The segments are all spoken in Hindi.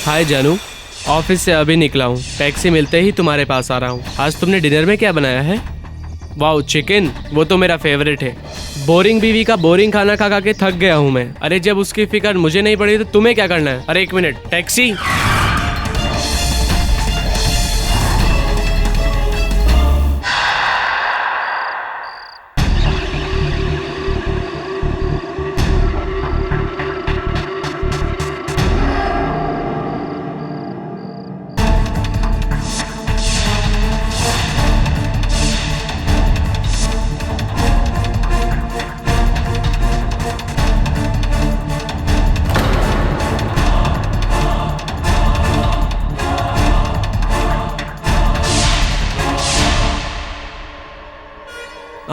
हाय जानू, ऑफिस से अभी निकला हूँ। टैक्सी मिलते ही तुम्हारे पास आ रहा हूँ। आज तुमने डिनर में क्या बनाया है? वाह, चिकन, वो तो मेरा फेवरेट है। बोरिंग बीवी का बोरिंग खाना खा खा के थक गया हूँ मैं। अरे जब उसकी फिक्र मुझे नहीं पड़ी तो तुम्हें क्या करना है? अरे एक मिनट, टैक्सी।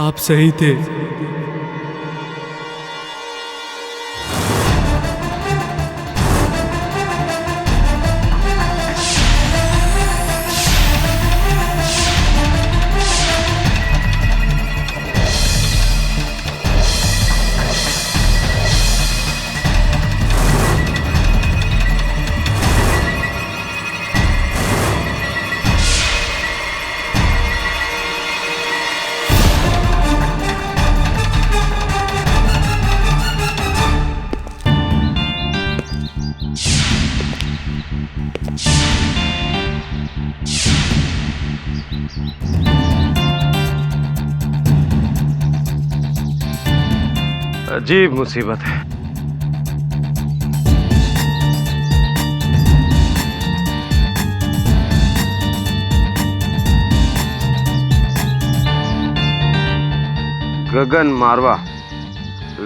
आप सही थे। अजीब मुसीबत है। गगन मारवा,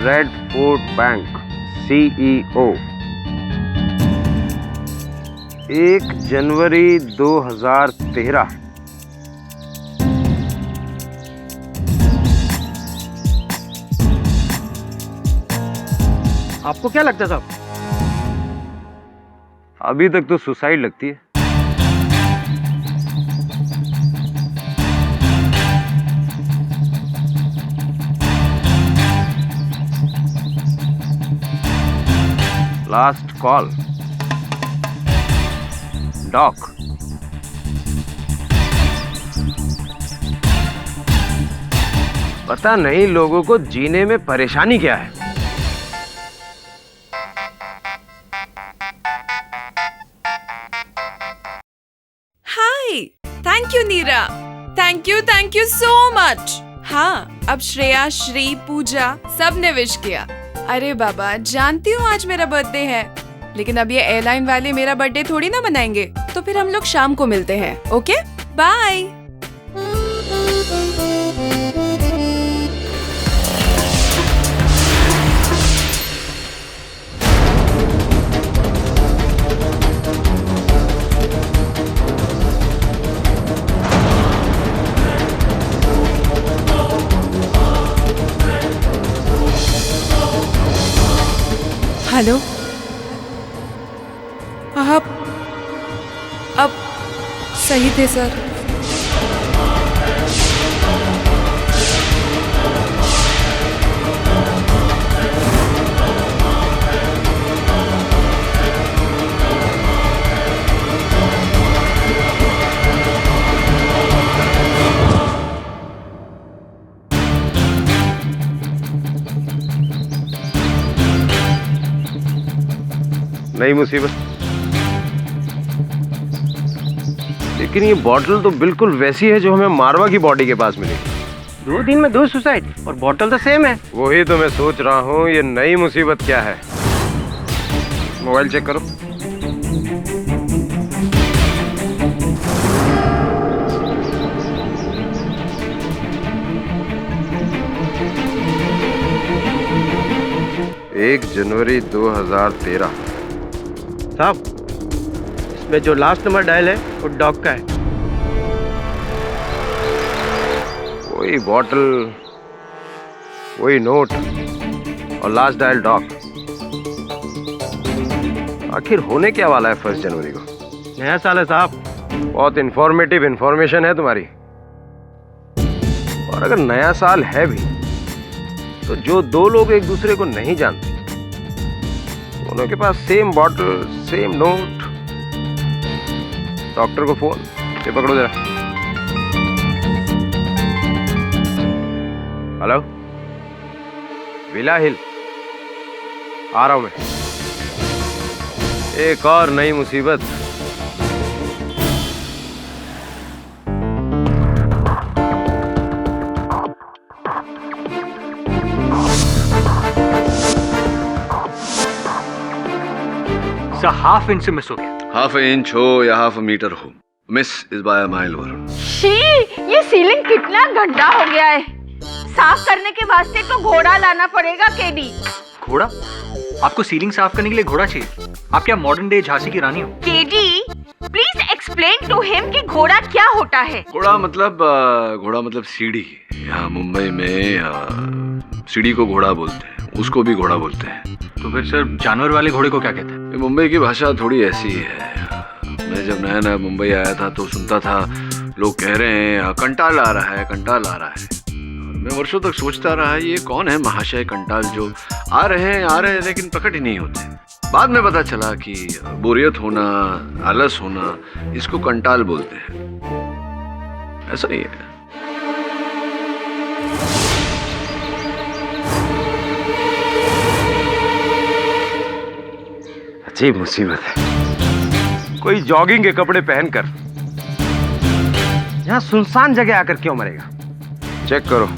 रेड फोर्ट बैंक CEO, 1 जनवरी 2013। आपको क्या लगता है साहब? अभी तक तो सुसाइड लगती है। Last call, doc. पता नहीं लोगों को जीने में परेशानी क्या है। Thank you Neera, thank you so much. हाँ, अब श्रेया, श्री, पूजा सब ने विश किया। अरे बाबा, जानती हूँ आज मेरा बर्थडे है, लेकिन अब ये एयरलाइन वाले मेरा बर्थडे थोड़ी ना मनाएंगे, तो फिर हम लोग शाम को मिलते हैं। Okay, bye. हेलो, आप सही थे सर। नई मुसीबत। लेकिन ये बॉटल तो बिल्कुल वैसी है जो हमें मारवा की बॉडी के पास मिली। 2 दिन में 2 सुसाइड और बॉटल तो सेम है। वही तो मैं सोच रहा हूँ, ये नई मुसीबत क्या है। मोबाइल चेक करो। एक जनवरी 2013। साहब, इसमें जो लास्ट नंबर डायल है वो डॉग का है। वही बॉटल, वही नोट और लास्ट डायल डॉग। आखिर होने क्या वाला है 1 जनवरी को? नया साल है साहब। बहुत इंफॉर्मेटिव इंफॉर्मेशन है तुम्हारी। और अगर नया साल है भी तो जो 2 लोग एक दूसरे को नहीं जानते, दोनों के पास same bottle, same note, doctor को फोन, ये पकड़ो जरा। हेलो, विला हिल, आ रहा हूं मैं। एक और नई मुसीबत। हाफ इंच से मिस हो गया। हाफ इंच हो या हाफ मीटर हो, miss is by a mile Varun. She, ये सीलिंग कितना गंदा हो गया है। साफ करने के वास्ते तो घोड़ा लाना पड़ेगा केडी। घोड़ा? आपको सीलिंग साफ करने के लिए घोड़ा चाहिए? आप क्या मॉडर्न डे झांसी की रानी हो? KD, please explain to him कि घोड़ा क्या होता है। घोड़ा मतलब सीढ़ी। यहाँ मुंबई में सीढ़ी को घोड़ा बोलते हैं, उसको भी घोड़ा बोलते हैं। तो फिर सर जानवर वाले घोड़े को क्या कहते हैं? ये मुंबई की भाषा थोड़ी ऐसी है। मैं जब नया नया मुंबई आया था तो सुनता था लोग कह रहे हैं कंटाल आ रहा है, कंटाल आ रहा है। मैं वर्षों तक सोचता रहा ये कौन है महाशय कंटाल जो आ रहे हैं लेकिन प्रकट ही नहीं होते। बाद में पता चला कि बोरियत होना, आलस होना, इसको कंटाल बोलते हैं। ऐसा नहीं है। अजीब मुसीबत है। कोई जॉगिंग के कपड़े पहनकर यहां सुनसान जगह आकर क्यों मरेगा? चेक करो।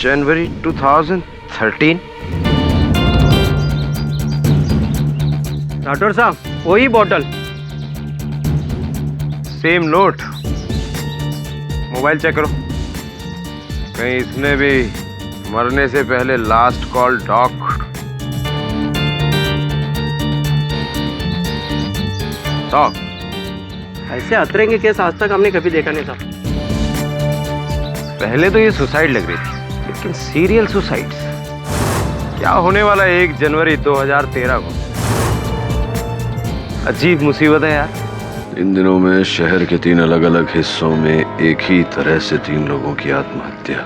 जनवरी 2013। डॉक्टर साहब, वही bottle, same note. Mobile check करो, कहीं इसमें भी मरने से पहले लास्ट कॉल डॉक। डॉक, ऐसे अतरे के केस आज तक हमने कभी देखा नहीं था। पहले तो ये सुसाइड लग रही थी, लेकिन सीरियल सुसाइड क्या होने वाला है 1 जनवरी 2013 को। अजीब मुसीबत है यार। इन दिनों में शहर के 3 अलग अलग हिस्सों में एक ही तरह से 3 लोगों की आत्महत्या।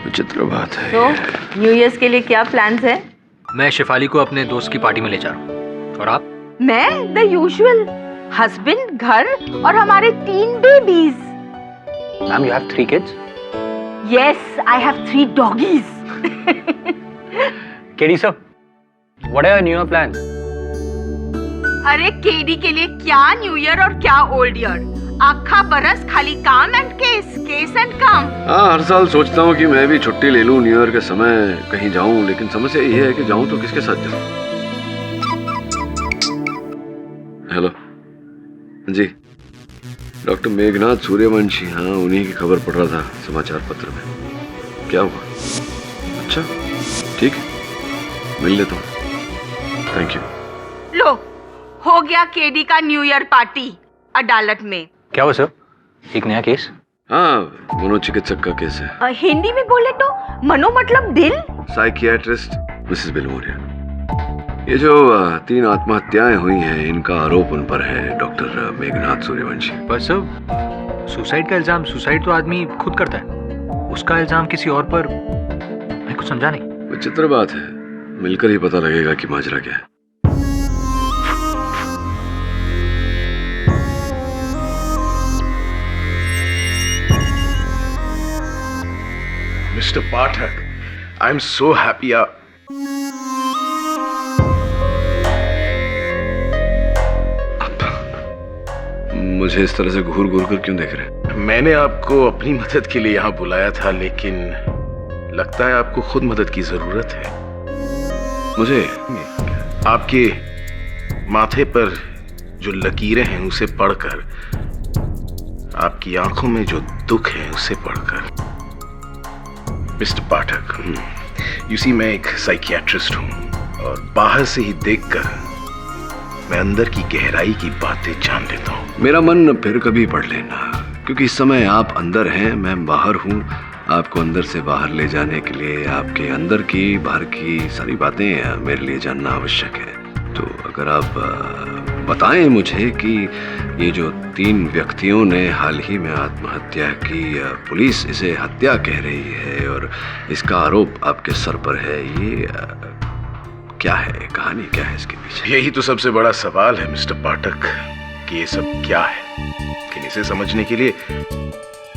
विचित्र बात है। तो न्यू ईयर के लिए क्या प्लान्स है? मैं शिफाली को अपने दोस्त की पार्टी में ले जा रहा हूँ। और आप? मैं द यूजुअल, हस्बैंड, घर और हमारे 3 babies. Ma'am, you have 3 kids? Yes, I have 3 doggies. KD sir, what are your New Year plans? अरे केडी के लिए क्या न्यू ईयर और क्या ओल्ड ईयर। आखा बरस खाली काम एंड केस एंड काम। हाँ, हर साल सोचता हूँ कि मैं भी छुट्टी ले लूँ, न्यू ईयर के समय कहीं जाऊँ, लेकिन समस्या ये है कि जाऊँ तो किसके साथ जाऊँ। हेलो जी, डॉक्टर मेघनाथ सूर्यवंशी। हाँ, उन्हीं की खबर पढ़ रहा था समाचार पत्र में। क्या हुआ? अच्छा, ठीक है, मिल लेता हूँ। Thank you. लो, हो गया केडी का न्यू ईयर पार्टी अदालत में। क्या हुआ सर? एक नया केस? हाँ, मनोचिकित्सक का केस है। हिंदी में बोले तो मनो मतलब दिल। Psychiatrist mrs Bilimoria. ये जो 3 आत्महत्याएं हुई हैं, इनका आरोप उन पर है, डॉक्टर मेघनाथ सूर्यवंशी। पर सर, सुसाइड का इल्जाम सुसाइड तो आदमी खुद करता है, उसका इल्जाम किसी और पर, मैं कुछ समझा नहीं। विचित्र बात है, मिलकर ही पता लगेगा कि माजरा क्या है। Mr. Pathak, I'm so happy. मुझे इस तरह से घूर घूर कर क्यों देख रहे हैं? मैंने आपको अपनी मदद के लिए यहाँ बुलाया था, लेकिन लगता है आपको खुद मदद की जरूरत है। मुझे? आपके माथे पर जो लकीरें हैं उसे पढ़कर, आपकी आंखों में जो दुख है उसे पढ़कर। मिस्टर पाठक, यू सी, मैं एक साइकियाट्रिस्ट हूँ और बाहर से ही देखकर मैं अंदर की गहराई की बातें जान लेता हूँ। मेरा मन फिर कभी पढ़ लेना, क्योंकि इस समय आप अंदर हैं, मैं बाहर हूँ। आपको अंदर से बाहर ले जाने के लिए आपके अंदर की बाहर की सारी बातें मेरे लिए जानना आवश्यक है। तो अगर आप बताएं मुझे कि ये जो 3 व्यक्तियों ने हाल ही में आत्महत्या की, पुलिस इसे हत्या कह रही है और इसका आरोप आपके सर पर है, ये क्या है, कहानी क्या है इसके पीछे? यही तो सबसे बड़ा सवाल है मिस्टर पाठक कि ये सब क्या है। लेकिन इसे समझने के लिए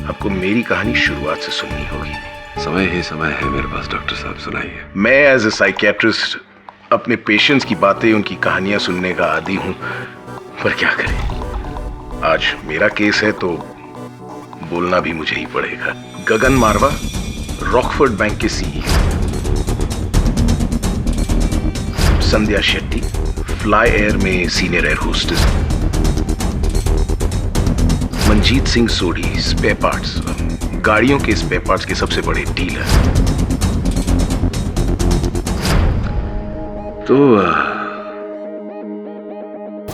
आपको मेरी कहानी शुरुआत से सुननी होगी। समय ही समय है मेरे पास डॉक्टर साहब, सुनाइए। मैं एज ए साइकियाट्रिस्ट अपने पेशेंट्स की बातें, उनकी कहानियां सुनने का आदी हूं, पर क्या करें, आज मेरा केस है तो बोलना भी मुझे ही पड़ेगा। गगन मारवा, रॉकफोर्ड बैंक के CEO, Sandhya Shetty, fly air में senior air hostess, Manjeet Singh Sodhi, spare parts, गाड़ियों के स्पेयर पार्ट्स के सबसे बड़े डीलर। तो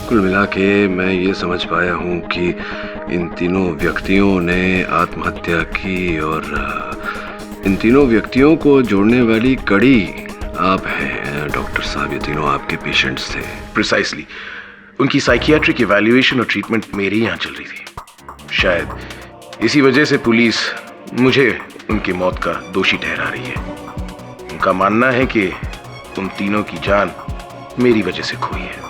कुल मिला के मैं ये समझ पाया हूँ कि इन तीनों व्यक्तियों ने आत्महत्या की और इन तीनों व्यक्तियों को जोड़ने वाली कड़ी आप हैं डॉक्टर साहब। ये तीनों आपके पेशेंट्स थे। प्रिसाइसली। उनकी साइकियाट्रिक इवैल्यूएशन और ट्रीटमेंट मेरे यहाँ चल रही थी। शायद इसी वजह से पुलिस मुझे उनकी मौत का दोषी ठहरा रही है। उनका मानना है कि उन तीनों की जान मेरी वजह से खोई है।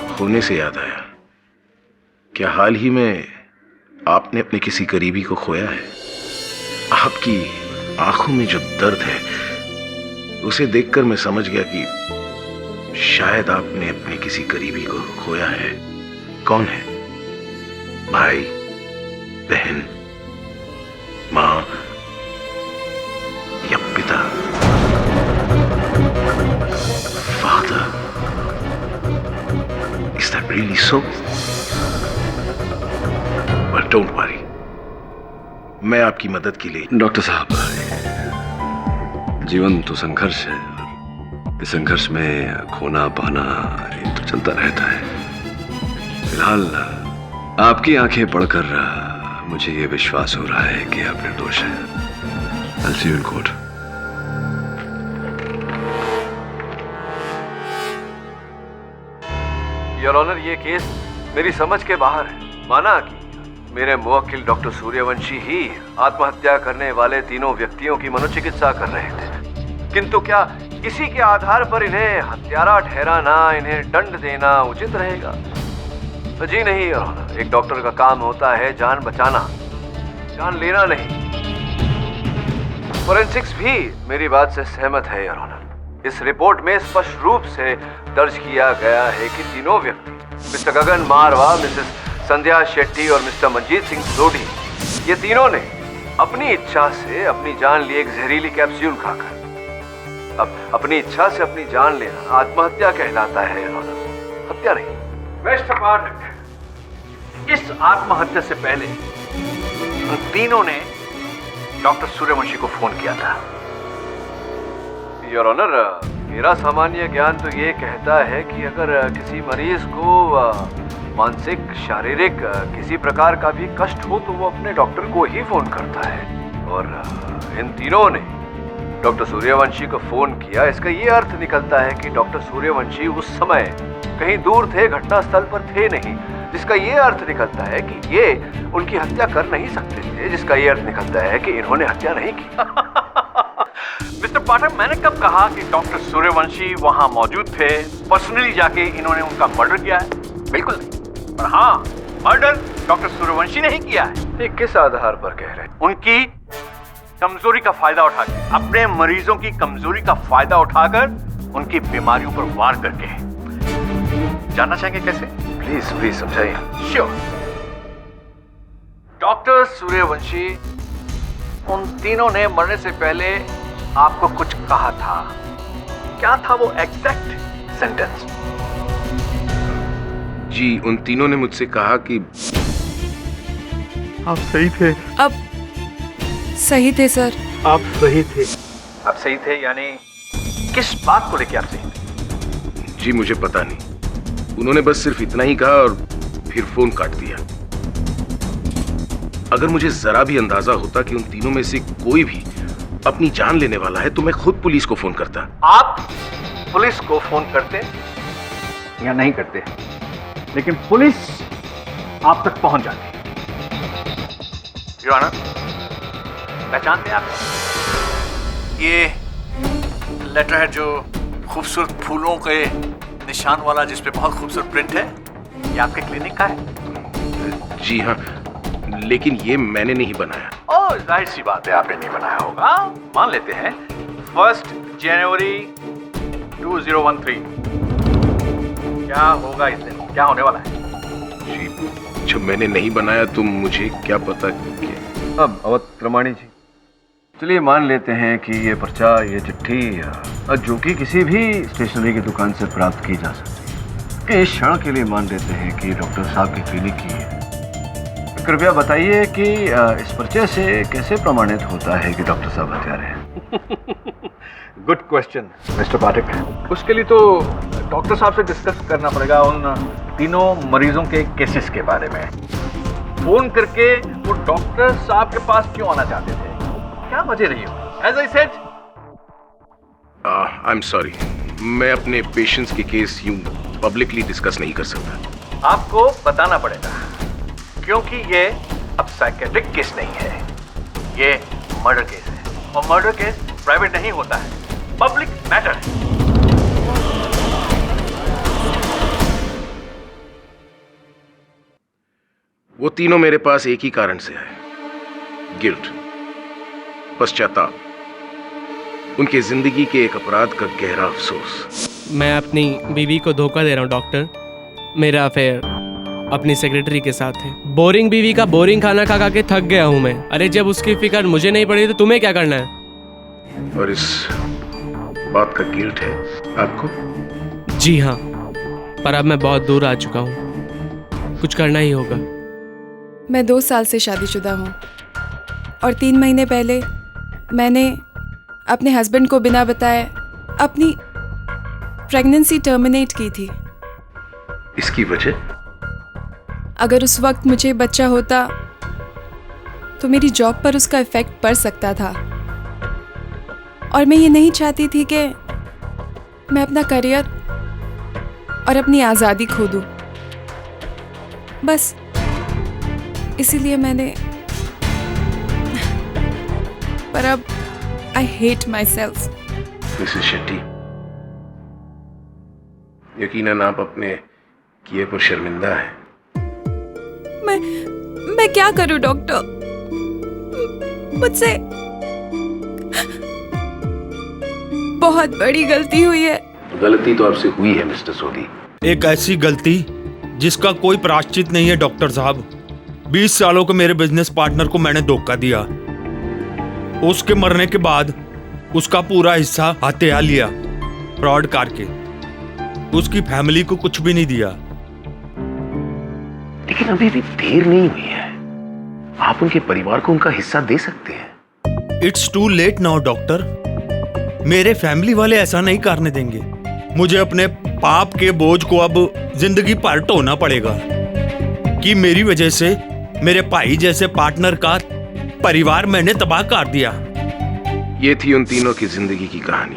खोने से याद आया, क्या हाल ही में आपने अपने किसी करीबी को खोया है? आपकी आंखों में जो दर्द है उसे देखकर मैं समझ गया कि शायद आपने अपने किसी करीबी को खोया है। कौन है? भाई, बहन, मां या पिता? Father, is that really so? Well, don't worry. मैं आपकी मदद के लिए। डॉक्टर साहब, जीवन तो संघर्ष है और इस संघर्ष में खोना पाना ये तो चलता रहता है। फिलहाल आपकी आंखें पढ़कर मुझे ये विश्वास हो रहा है कि आप निर्दोष हैं। I'll see you in court. Your honour, ये केस मेरी समझ के बाहर है। माना कि मेरे मुवक्किल डॉक्टर सूर्यवंशी ही आत्महत्या करने वाले तीनों व्यक्तियों की मनोचिकित्सा कर रहे थे, किंतु क्या इसी के आधार पर इन्हें हत्यारा ठहराना, इन्हें दंड देना उचित रहेगा? जी नहीं योर ऑनर, एक डॉक्टर का काम होता है जान बचाना, जान लेना नहीं। फोरेंसिक्स भी मेरी बात से सहमत है योर ऑनर। इस रिपोर्ट में स्पष्ट रूप से दर्ज किया गया है कि तीनों व्यक्ति, मिस्टर गगन मारवा, मिसेस संध्या शेट्टी और मिस्टर मंजीत सिंह सोडी, ये तीनों ने अपनी इच्छा से अपनी जान ली एक जहरीली कैप्सूल खाकर। अब अपनी इच्छा से अपनी जान लेना आत्महत्या कहलाता है योर ऑनर, हत्या नहीं। मिस्टर पाठक, इस आत्महत्या से पहले उन तीनों ने डॉक्टर सूर्यवंशी को फोन किया था। योर ऑनर, मेरा सामान्य ज्ञान तो ये कहता है कि अगर किसी मरीज को मानसिक, शारीरिक किसी प्रकार का भी कष्ट हो तो वो अपने डॉक्टर को ही फोन करता है। और इन तीनों ने डॉक्टर सूर्यवंशी को फोन किया। इसका ये अर्थ निकलता है कि डॉक्टर सूर्यवंशी उस समय कहीं दूर थे, घटनास्थल पर थे नहीं, जिसका ये अर्थ निकलता है कि ये उनकी हत्या कर नहीं सकते थे, जिसका ये अर्थ निकलता है कि इन्होंने हत्या नहीं की। मिस्टर पाठक, मैंने कब कहा कि डॉक्टर सूर्यवंशी वहां मौजूद थे, पर्सनली जाके इन्होंने उनका मर्डर किया है? बिल्कुल नहीं। पर हाँ, मर्डर डॉक्टर सूर्यवंशी ने ही किया है। ये किस आधार पर कह रहे हैं? उनकी कमजोरी का फायदा उठाकर, अपने मरीजों की कमजोरी का फायदा उठाकर उनकी बीमारियों पर वार करके। जानना चाहेंगे कैसे? प्लीज प्लीज समझाइए। श्योर। डॉक्टर सूर्यवंशी, उन तीनों ने मरने से पहले आपको कुछ कहा था। क्या था वो एग्जैक्ट सेंटेंस? जी, उन तीनों ने मुझसे कहा कि आप सही थे। अब सही थे सर। आप सही थे। आप सही थे यानी किस बात को लेकर आप सही थे? जी मुझे पता नहीं, उन्होंने बस सिर्फ इतना ही कहा और फिर फोन काट दिया। अगर मुझे जरा भी अंदाजा होता कि उन तीनों में से कोई भी अपनी जान लेने वाला है तो मैं खुद पुलिस को फोन करता। आप पुलिस को फोन करते या नहीं करते, लेकिन पुलिस आप तक पहुंच जाती। योर ऑनर, पहचानते हैं आप? ये लेटर है जो खूबसूरत फूलों के निशान वाला, जिसपे बहुत खूबसूरत प्रिंट है। ये आपके क्लिनिक का है? जी हाँ, लेकिन ये मैंने नहीं बनाया। ओह, जाहिर सी बात है आपने नहीं बनाया होगा। मान लेते हैं 1 जनवरी 2013। क्या होगा इस दिन, क्या होने वाला है? जी, जब मैंने नहीं बनाया तो मुझे क्या पता कि... अब अवध प्रमाणी जी, चलिए मान लेते हैं कि ये पर्चा, ये चिट्ठी जो कि किसी भी स्टेशनरी की दुकान से प्राप्त की जा सकती है, इस क्षण के लिए मान लेते हैं कि डॉक्टर साहब की क्लिनिक की है। कृपया बताइए कि इस पर्चे से कैसे प्रमाणित होता है कि डॉक्टर साहब हत्यारे हैं? गुड क्वेश्चन मिस्टर पाठक। उसके लिए तो डॉक्टर साहब से डिस्कस करना पड़ेगा उन तीनों मरीजों के केसेस के बारे में। फोन करके वो डॉक्टर साहब के पास क्यों आना चाहते थे, क्या वजह रही हो? As I said, I am sorry, मैं अपने पेशेंट्स के केस यूं पब्लिकली डिस्कस नहीं कर सकता। आपको बताना पड़ेगा, क्योंकि ये अब साइकेट्रिक केस नहीं है, ये मर्डर केस है, और मर्डर केस प्राइवेट नहीं होता है, पब्लिक मैटर है। वो तीनों मेरे पास एक ही कारण से आए, गिल्ट, पश्चाताप, उनके जिंदगी के एक अपराध का गहरा अफसोस। मैं अपनी बीवी को धोखा दे रहा हूँ डॉक्टर। मेरा अफेयर अपनी सेक्रेटरी के साथ है। बोरिंग बीवी का बोरिंग खाना खा खा के थक गया हूँ मैं। अरे जब उसकी फिक्र मुझे नहीं पड़ी तो तुम्हें क्या करना है? और इस बात का गिल्ट है आपको? जी हाँ, पर अब मैं बहुत दूर आ चुका हूँ, कुछ करना ही होगा। मैं 2 साल से शादीशुदा हूँ और 3 महीने पहले मैंने अपने हस्बैंड को बिना बताए अपनी प्रेगनेंसी टर्मिनेट की थी। इसकी वजह? अगर उस वक्त मुझे बच्चा होता तो मेरी जॉब पर उसका इफेक्ट पड़ सकता था, और मैं ये नहीं चाहती थी कि मैं अपना करियर और अपनी आज़ादी खो दूँ। बस इसीलिए मैंने, पर अब I hate myself. Mrs Shetty, यकीनन आप अपने किए पर शर्मिंदा हैं। मैं क्या करूं डॉक्टर? मुझसे बहुत बड़ी गलती हुई है। गलती तो आपसे हुई है मिस्टर सोदी। एक ऐसी गलती जिसका कोई प्रायश्चित नहीं है डॉक्टर साहब। 20 सालों के मेरे बिजनेस पार्टनर को मैंने धोखा दिया। उसके मरने के बाद उसका पूरा हिस्सा हत्या लिया, फ्रॉड करके। उसकी फैमिली को कुछ भी नहीं दिया। लेकिन अभी भी देर नहीं हुई है, आप उनके परिवार को उनका हिस्सा दे सकते हैं। It's too late now doctor. मेरे फैमिली वाले ऐसा नहीं करने देंगे। मुझे अपने पाप के बोझ को अब जिंदगी भर ढोना पड़ेगा कि मेरी वजह से मेरे भाई जैसे पार्टनर का परिवार मैंने तबाह कर दिया। ये थी उन तीनों की जिंदगी की कहानी।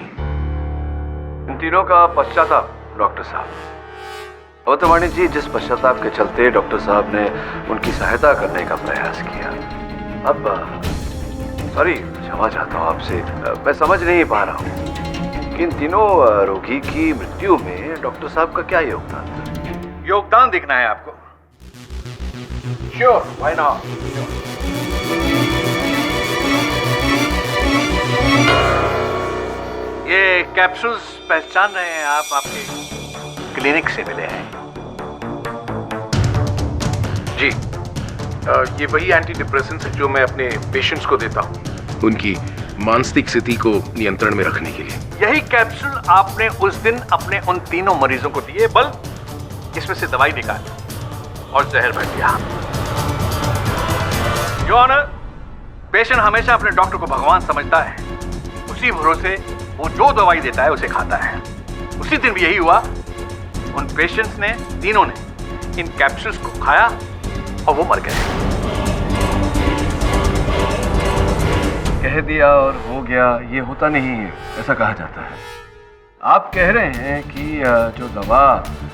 इन तीनों का पश्चाताप डॉक्टर साहब। अवतवाणी जी, जिस पश्चाताप के चलते डॉक्टर साहब ने उनकी सहायता करने का प्रयास किया, अब सॉरी, क्षमा चाहता हूँ आपसे, मैं समझ नहीं पा रहा हूँ कि इन तीनों रोगी की मृत्यु में डॉक्टर साहब का क्या योगदान था? योगदान दिखना है आपको? Sure, why not? ये कैप्सूल्स पहचान रहे हैं आप, आपके क्लिनिक से मिले हैं। जी, ये वही एंटी डिप्रेसेंट्स है जो मैं अपने पेशेंट्स को देता हूँ, उनकी मानसिक स्थिति को नियंत्रण में रखने के लिए। यही कैप्सूल आपने उस दिन अपने उन तीनों मरीजों को दिए, बल इसमें से दवाई निकाली और जहर भर दिया। योर ऑनर, पेशेंट हमेशा अपने डॉक्टर को भगवान समझता है। उसी भरोसे वो जो दवाई देता है उसे खाता है। उसी दिन भी यही हुआ। उन पेशेंट्स ने, तीनों ने इन कैप्सूल्स को खाया और वो मर गए। कह दिया और हो गया, ये होता नहीं है, ऐसा कहा जाता है। आप कह रहे हैं कि जो दवा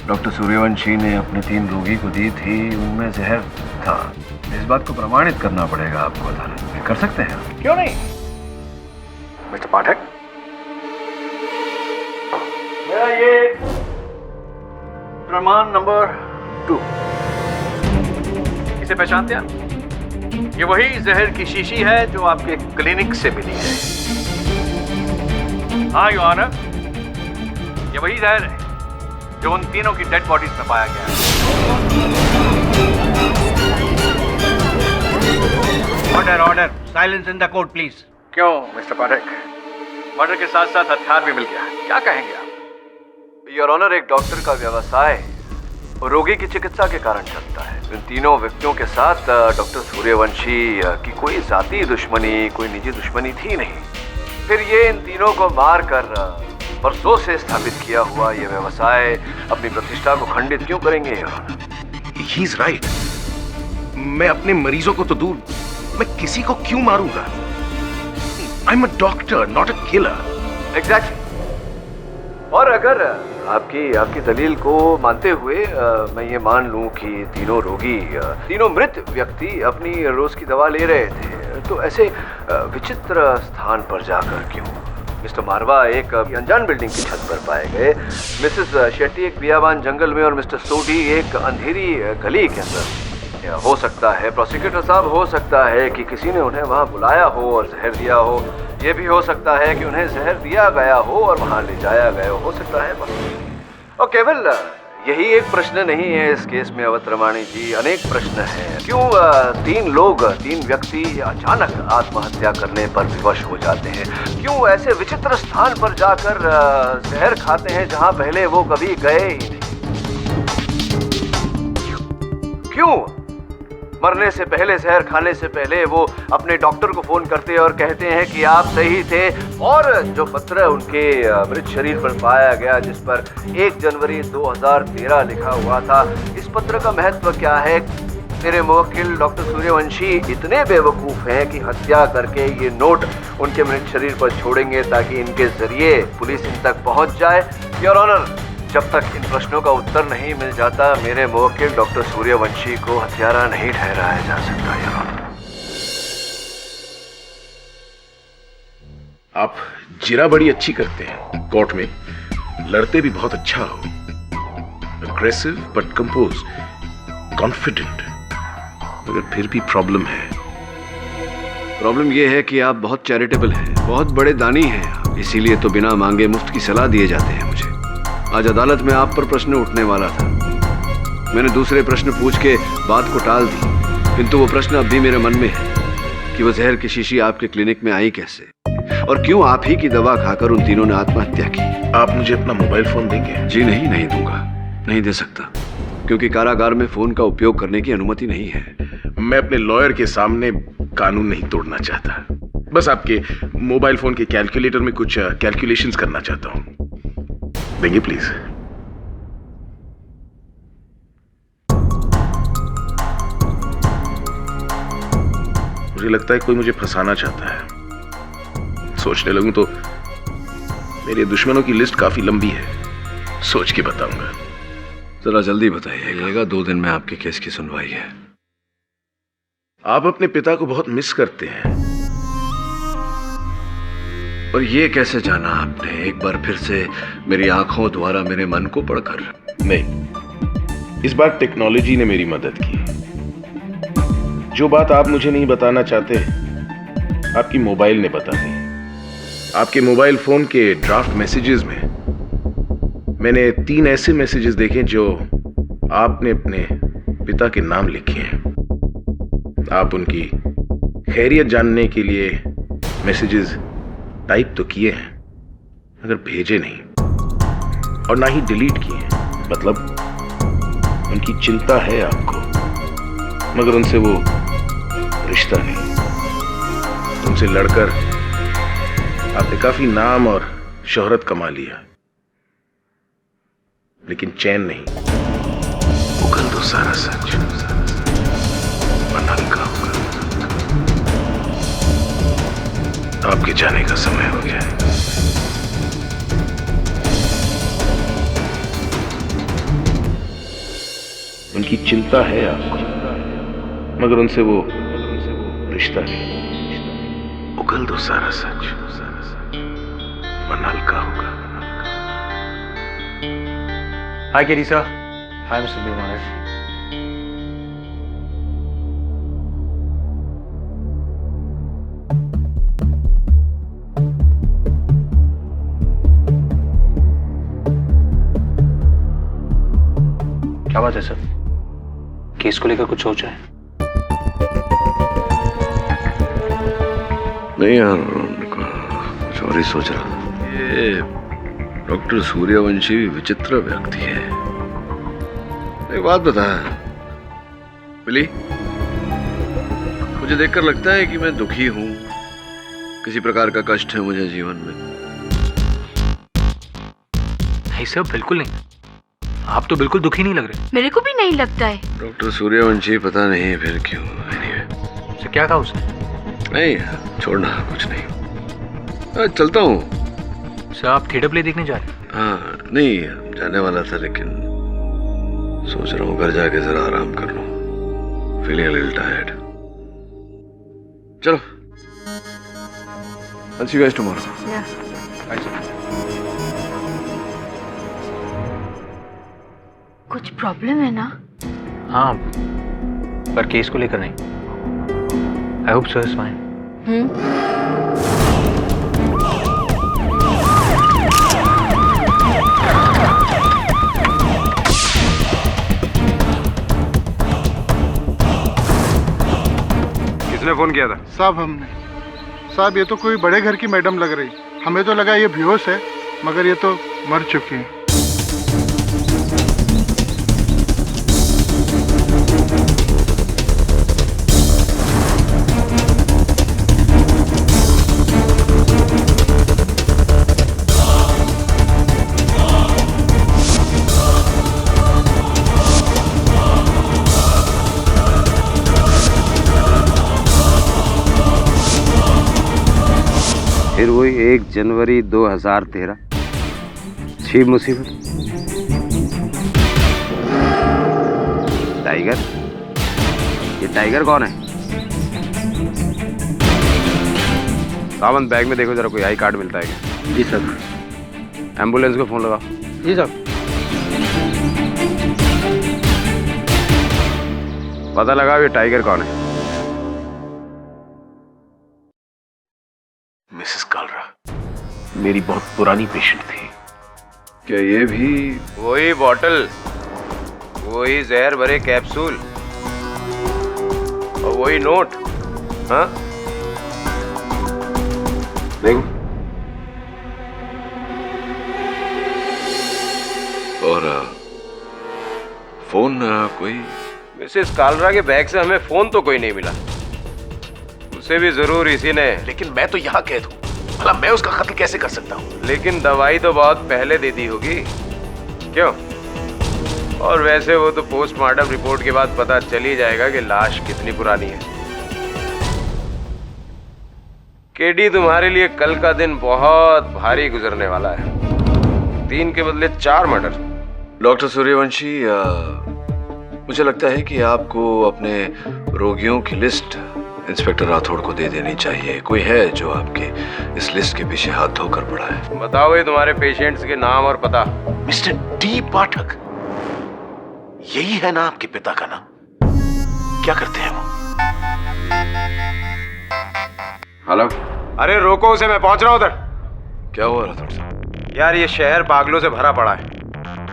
डॉक्टर सूर्यवंशी ने अपने 3 रोगी को दी थी उनमें जहर था। इस बात को प्रमाणित करना पड़ेगा आपको अदालत में। कर सकते हैं? क्यों नहीं मिस्टर पाठक? मेरा ये प्रमाण नंबर 2। इसे पहचानते हैं? ये वही जहर की शीशी है जो आपके क्लिनिक से मिली है। हाँ योर ऑनर, ये वही जहर है जो उन तीनों की डेड बॉडीज में पाया गया है। Order order, silence in the court please. क्यों मिस्टर पाठक, मर्डर के साथ साथ हथियार भी मिल गया, क्या कहेंगे आप? योर ऑनर, एक डॉक्टर का व्यवसाय रोगी की चिकित्सा के कारण चलता है। इन तीनों व्यक्तियों के साथ डॉक्टर सूर्यवंशी की कोई जाती दुश्मनी, कोई निजी दुश्मनी थी नहीं। फिर ये इन तीनों को मार कर बरसों से स्थापित किया हुआ ये व्यवसाय अपनी प्रतिष्ठा को खंडित क्यों करेंगे your honour? He is right. मैं अपने मरीजों को तो दूर, मैं किसी को क्यों मारूंगा? I am a doctor, not a killer. Exactly. और अगर आपकी दलील को मानते हुए मैं ये मान लूं कि तीनों रोगी, तीनों मृत व्यक्ति अपनी रोज की दवा ले रहे थे, तो ऐसे विचित्र स्थान पर जाकर क्यों? मिस्टर मारवा एक अनजान बिल्डिंग की छत पर पाए गए, मिसेस शेट्टी एक बियाबान जंगल में और मिस्टर सोडी एक अंधेरी गली के अंदर। हो सकता है प्रोसिक्यूटर साहब, हो सकता है कि किसी ने उन्हें वहां बुलाया हो और जहर दिया हो। ये भी हो सकता है कि उन्हें जहर दिया गया हो और वहां ले जाया गया हो सकता है। और केवल यही एक प्रश्न नहीं है इस केस में अवध रमाणी जी, अनेक प्रश्न हैं। क्यों 3 व्यक्ति अचानक आत्महत्या करने पर विवश हो जाते हैं? क्यों ऐसे विचित्र स्थान पर जाकर जहर खाते हैं जहां पहले वो कभी गए ही नहीं? क्यों मरने से पहले, जहर खाने से पहले वो अपने डॉक्टर को फोन करते और कहते हैं कि आप सही थे? और जो पत्र उनके मृत शरीर पर पाया गया जिस पर 1 जनवरी 2013 लिखा हुआ था, इस पत्र का महत्व क्या है? मेरे मुवक्किल डॉक्टर सूर्यवंशी इतने बेवकूफ हैं कि हत्या करके ये नोट उनके मृत शरीर पर छोड़ेंगे ताकि इनके जरिए पुलिस इन तक पहुंच जाए। योर ऑनर, जब तक इन प्रश्नों का उत्तर नहीं मिल जाता, मेरे मुवक्किल डॉक्टर सूर्यवंशी को हत्यारा नहीं ठहराया जा सकता। योर ऑनर, आप जिरा बड़ी अच्छी करते हैं, कोर्ट में लड़ते भी बहुत अच्छा हो। Aggressive but compose, confident. मगर फिर भी प्रॉब्लम है। प्रॉब्लम यह है कि आप बहुत चैरिटेबल हैं, बहुत बड़े दानी हैं आप, इसीलिए तो बिना मांगे मुफ्त की सलाह दिए जाते हैं मुझे। आज अदालत में आप पर प्रश्न उठने वाला था, मैंने दूसरे प्रश्न पूछ के बात को टाल दी, किंतु वो प्रश्न अब भी मेरे मन में है कि वो जहर की शीशी आपके क्लिनिक में आई कैसे, और क्यों आप ही की दवा खाकर उन तीनों ने आत्महत्या की। आप मुझे अपना मोबाइल फोन देंगे? जी नहीं दूंगा, नहीं दे सकता, क्योंकि कारागार में फोन का उपयोग करने की अनुमति नहीं है। मैं अपने लॉयर के सामने कानून नहीं तोड़ना चाहता, बस आपके मोबाइल फोन के कैलकुलेटर में कुछ कैलकुलेशंस करना चाहता हूं। देंगे प्लीज? मुझे लगता है कोई मुझे फंसाना चाहता है। सोचने लगूं तो मेरे दुश्मनों की लिस्ट काफी लंबी है, सोच के बताऊंगा। जरा जल्दी बताइएगा, 2 दिन में आपके केस की सुनवाई है। आप अपने पिता को बहुत मिस करते हैं। और ये कैसे जाना आपने, एक बार फिर से मेरी आंखों द्वारा मेरे मन को पढ़कर? नहीं, इस बार टेक्नोलॉजी ने मेरी मदद की। जो बात आप मुझे नहीं बताना चाहते, आपकी मोबाइल ने बता दी। आपके मोबाइल फोन के ड्राफ्ट मैसेजेस में मैंने 3 ऐसे मैसेजेस देखे जो आपने अपने पिता के नाम लिखे हैं। आप उनकी खैरियत जानने के लिए मैसेजेस टाइप तो किए हैं, मगर भेजे नहीं, और ना ही डिलीट किए हैं। मतलब उनकी चिंता है आपको, मगर उनसे वो रिश्ता नहीं। उनसे लड़कर आपने काफी नाम और शोहरत कमा लिया, लेकिन चैन नहीं। वो उगल दो सारा सच, वरना हल्का होगा। आपके जाने का समय हो गया है। उनकी चिंता है आपको, मगर उनसे वो रिश्ता नहीं। उगल दो सारा सच, वरना हल्का होगा। हाय केडी सर, हाय मिस्टर बेगम। क्या बात है सर? केस को लेकर कुछ सोचा है? नहीं यार, कुछ और ही सोच रहा था। ये डॉक्टर सूर्यवंशी विचित्र व्यक्ति है। एक बात बता बिली, मुझे देखकर लगता है कि मैं दुखी हूं, किसी प्रकार का कष्ट है मुझे जीवन में। नहीं सर, बिल्कुल नहीं। आप तो बिल्कुल दुखी नहीं लग रहे। मेरे को भी नहीं लगता है। डॉक्टर सूर्यवंशी पता नहीं फिर क्यों। Anyway, सर क्या कहा उसने? नहीं छोड़ना, कुछ नहीं। चलता हूँ। सर आप थिएटर प्ले देखने जा रहे हैं? हाँ नहीं, जाने वाला था लेकिन सोच रहा हूँ घर जाके जरा आराम कर लूँ। Feeling a little tired. चलो, I'll see you guys tomorrow. कुछ प्रॉब्लम है ना? हाँ, पर केस को लेकर नहीं। I hope sir is fine. किसने फोन किया था? साहब हमने। साहब ये तो कोई बड़े घर की मैडम लग रही। हमें तो लगा ये बेहोश है, मगर ये तो मर चुकी है। फिर वही 1 जनवरी 2013 छिप मुसीबत। टाइगर? ये टाइगर कौन है? सावंत, बैग में देखो जरा, कोई आई कार्ड मिलता है क्या? जी सर। एम्बुलेंस को फोन लगाओ। जी सर। पता लगाओ ये टाइगर कौन है। मिसेस कालरा मेरी बहुत पुरानी पेशेंट थी। क्या ये भी वही बॉटल, वही जहर भरे कैप्सूल और वही नोट? हाँ देखो। और फोन कोई? मिसेस कालरा के बैग से हमें फोन तो कोई नहीं मिला। उसे भी जरूर इसी ने। लेकिन मैं तो यहाँ कैद हूँ, भला मैं उसका कत्ल कैसे कर सकता हूँ? लेकिन दवाई तो बहुत पहले दे दी होगी, क्यों? और वैसे वो तो पोस्टमार्टम रिपोर्ट के बाद पता चल ही जाएगा कि लाश कितनी पुरानी है। केडी, तुम्हारे लिए कल का दिन बहुत भारी गुजरने वाला है। 3 के बदले 4 मर्डर। डॉक्टर सूर्यवंशी, मुझे लगता है कि आपको अपने रोगियों की लिस्ट इंस्पेक्टर राठौड़ को दे देनी चाहिए। कोई है जो आपके इस लिस्ट के पीछे हाथ धोकर पड़ा है? बताओ ये तुम्हारे पेशेंट्स के नाम और पता। मिस्टर डी पाठक, यही है ना आपके पिता का नाम? क्या करते हैं वो? हेलो। अरे रोको उसे, मैं पहुंच रहा हूं उधर। क्या हुआ राठौड़ साहब? यार ये शहर पागलों से भरा पड़ा है।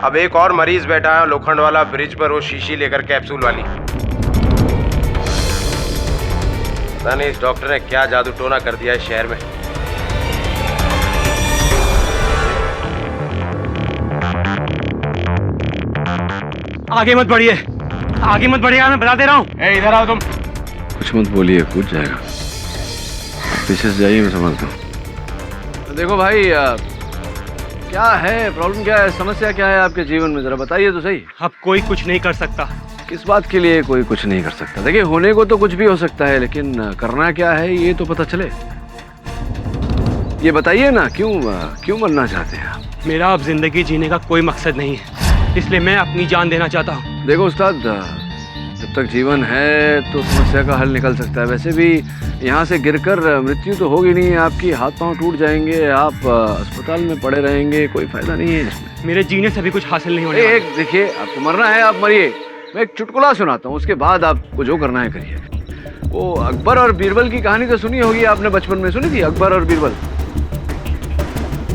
अब एक और मरीज बैठा है लोखंड वाला ब्रिज पर, वो शीशी लेकर कैप्सूल वाली। पता नहीं इस डॉक्टर ने क्या जादू टोना कर दिया है शहर में। आगे मत बढ़िए, आगे मत बढ़िएगा, मैं बता दे रहा हूँ। इधर आओ तुम। कुछ मत बोलिए, कूद जाएगा। पीछे से जाइए, मैं समझता हूँ। देखो भाई, क्या है प्रॉब्लम, क्या है समस्या, क्या है आपके जीवन में, जरा बताइए तो सही। अब कोई कुछ नहीं कर सकता। किस बात के लिए कोई कुछ नहीं कर सकता? देखिए होने को तो कुछ भी हो सकता है, लेकिन करना क्या है ये तो पता चले। ये बताइए ना, क्यों मरना चाहते हैं आप? मेरा अब जिंदगी जीने का कोई मकसद नहीं है, इसलिए मैं अपनी जान देना चाहता हूँ। देखो उस्ताद, जब तक जीवन है तो समस्या का हल निकल सकता है। वैसे भी यहाँ से गिरकर मृत्यु तो होगी नहीं, आपकी हाथ पांव टूट जाएंगे, आप अस्पताल में पड़े रहेंगे, कोई फायदा नहीं है इसमें। मेरे जीने से भी कुछ हासिल नहीं होने वाला। देखिए आपको मरना है, आप मरिए। मैं एक चुटकुला सुनाता हूँ, उसके बाद आपको जो करना है करिए। वो अकबर और बीरबल की कहानी तो सुनी होगी आपने, बचपन में सुनी थी, अकबर और बीरबल।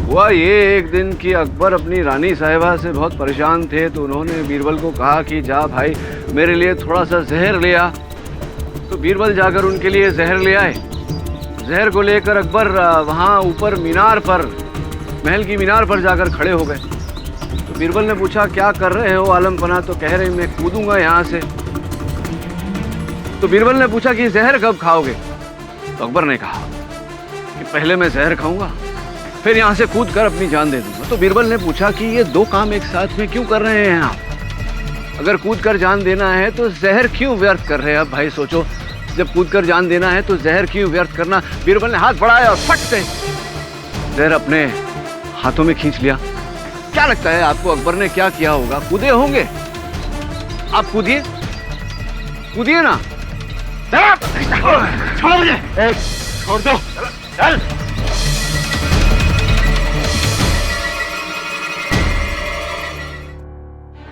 हुआ ये एक दिन कि अकबर अपनी रानी साहिबा से बहुत परेशान थे, तो उन्होंने बीरबल को कहा कि जा भाई मेरे लिए थोड़ा सा जहर ले आ। तो बीरबल जाकर उनके लिए जहर ले आए। जहर को लेकर अकबर वहाँ ऊपर मीनार पर, महल की मीनार पर जाकर खड़े हो गए। तो बीरबल ने पूछा क्या कर रहे हो आलमपना? तो कह रहे मैं कूदूंगा यहाँ से। तो बीरबल ने पूछा कि जहर कब खाओगे? तो अकबर ने कहा कि पहले मैं जहर खाऊंगा, फिर यहाँ से कूद कर अपनी जान दे दूंगा। तो बीरबल ने पूछा कि ये दो काम एक साथ में क्यों कर रहे हैं आप? अगर कूद कर जान देना है तो जहर क्यों व्यर्थ कर रहे हैं? अब भाई सोचो, जब कूद कर जान देना है तो जहर क्यों व्यर्थ करना? बीरबल ने हाथ बढ़ाया और फट से जहर अपने हाथों में खींच लिया। क्या लगता है आपको अकबर ने क्या किया होगा? कूदे होंगे? आप कूदिए, कूदिए ना। छोड़ मुझे, छोड़ दो, चल।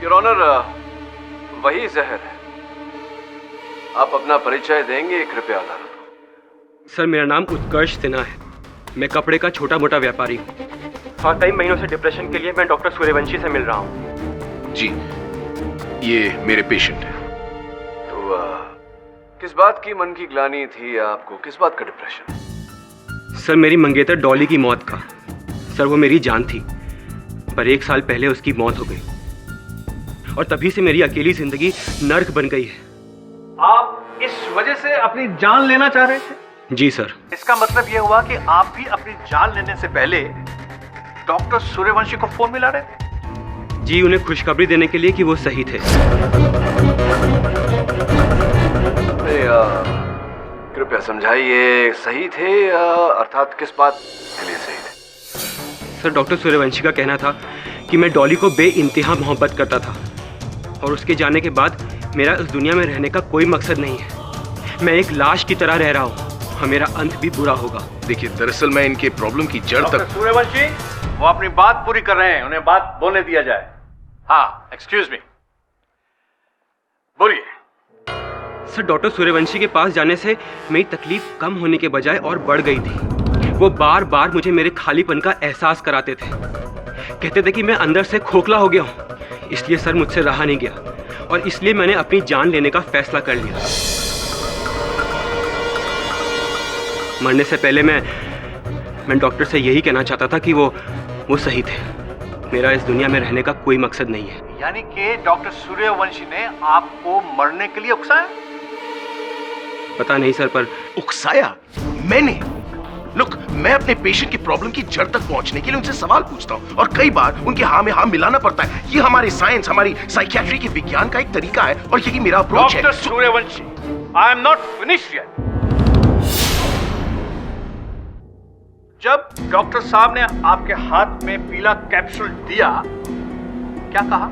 योर ऑनर, वही जहर है। आप अपना परिचय देंगे कृपया अदालत? सर मेरा नाम उत्कर्ष सिन्हा है, मैं कपड़े का छोटा मोटा व्यापारी हूँ। और कई महीनों से डिप्रेशन के लिए मैं डॉक्टर सूर्यवंशी से मिल रहा हूँ। जी, ये मेरे पेशेंट हैं। तो किस बात की मन की ग्लानि थी आपको, किस बात का डिप्रेशन? सर मेरी मंगेतर डॉली की मौत का। सर वो मेरी जान थी, पर 1 साल पहले उसकी मौत हो गई और तभी से मेरी अकेली जिंदगी नर्क बन गई है। आप इस वजह से अपनी जान लेना चाह रहे थे? जी सर। इसका मतलब यह हुआ कि आप भी अपनी जान लेने से पहले डॉक्टर सूर्यवंशी को फोन मिला रहे थे? जी, उन्हें खुशखबरी देने के लिए कि वो सही थे। कृपया समझाइए, सही थे अर्थात किस बात के लिए सही थे? सर डॉक्टर सूर्यवंशी का कहना था कि मैं डॉली को बेइंतहा मोहब्बत करता था और उसके जाने के बाद मेरा इस दुनिया में रहने का कोई मकसद नहीं है। मैं एक लाश की तरह रह रहा हूँ और मेरा अंत भी बुरा होगा। देखिए, दरअसल मैं इनके प्रॉब्लम की जड़ तक। सूर्यवंशी, वो अपनी बात पूरी कर रहे हैं, उन्हें बात बोलने दिया जाए। हाँ, एक्सक्यूज मी, बोलिए। सर डॉक्टर सूर्यवंशी के पास जाने से मेरी तकलीफ कम होने के बजाय और बढ़ गई थी। वो बार बार मुझे मेरे खालीपन का एहसास कराते थे, कहते थे कि मैं अंदर से खोखला हो गया हूँ। इसलिए सर मुझसे रहा नहीं गया और इसलिए मैंने अपनी जान लेने का फैसला कर लिया। मरने से पहले मैं डॉक्टर से यही कहना चाहता था कि वो सही थे। मेरा इस दुनिया में रहने का कोई मकसद नहीं है। यानी कि डॉक्टर सूर्यवंशी ने आपको मरने के लिए उकसाया? पता नहीं सर, पर उकसाया मैंने? लुक, मैं अपने पेशेंट की प्रॉब्लम की जड़ तक पहुंचने के लिए उनसे सवाल पूछता हूं और कई बार उनके हाँ में हाँ मिलाना पड़ता है। ये हमारे साइंस, हमारी साइकियाट्री के विज्ञान का एक तरीका है और यही मेरा अप्रोच है। Doctor Suryavanshi, I am not finished yet. जब डॉक्टर साहब ने आपके हाथ में पीला कैप्सूल दिया, क्या कहा?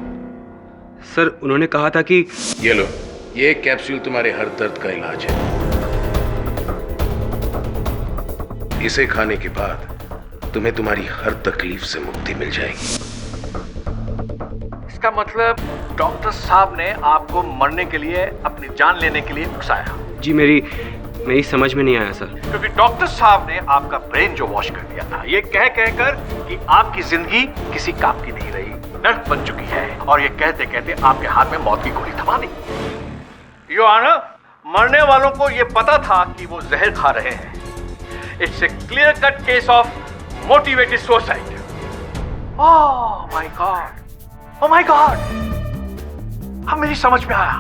सर उन्होंने कहा था कि ये लो, ये कैप्सूल तुम्हारे हर दर्द का इलाज है। इसे खाने के बाद तुम्हें तुम्हारी हर तकलीफ से मुक्ति मिल जाएगी। इसका मतलब डॉक्टर साहब ने आपको मरने के लिए, अपनी जान लेने के लिए उकसाया? जी, मेरी समझ में नहीं आया सर। क्योंकि डॉक्टर साहब ने आपका ब्रेन जो वॉश कर दिया था, ये कह कहकर कि आपकी जिंदगी किसी काम की नहीं रही, नर्क बन चुकी है, और ये कहते कहते आपके हाथ में मौत की गोली थमा दी। योर ऑनर, मरने वालों को ये पता था कि वो जहर खा रहे हैं। It's a clear cut case of motivated suicide. Oh my God, oh my God, अब मेरी समझ में आया।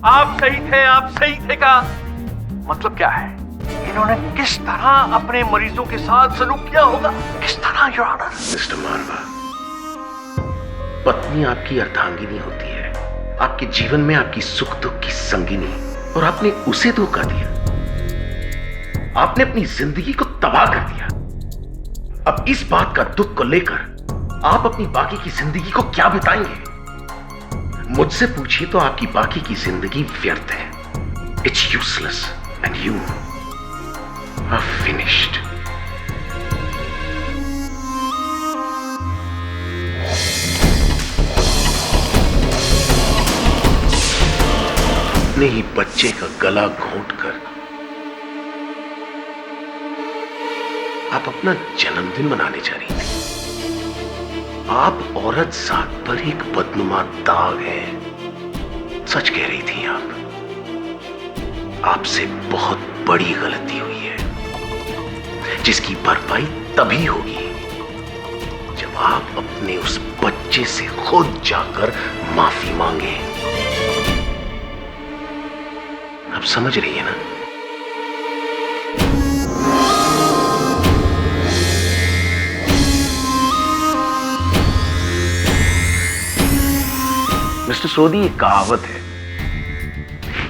आप सही थे, आप सही थे का मतलब क्या है? इन इन्होंने किस तरह अपने मरीजों के साथ सलूक किया होगा, किस तरह योर ऑनर। मिस्टर मारवा, पत्नी आपकी अर्धांगिनी होती है, आपके जीवन में आपकी सुख दुख की संगिनी, और आपने उसे धोखा दिया। आपने अपनी जिंदगी को तबाह कर दिया। अब इस बात का दुख को लेकर आप अपनी बाकी की जिंदगी को क्या बिताएंगे? मुझसे पूछिए तो आपकी बाकी की जिंदगी व्यर्थ है। It's useless and you are finished. अपने ही बच्चे का गला घोंटकर आप अपना जन्मदिन मनाने जा रही थी। आप औरत जात पर एक बदनुमा दाग है। सच कह रही थी आप। आपसे बहुत बड़ी गलती हुई है, जिसकी भरपाई तभी होगी जब आप अपने उस बच्चे से खुद जाकर माफी मांगे। आप समझ रही है ना? मिस्टर सोदी, एक कहावत है,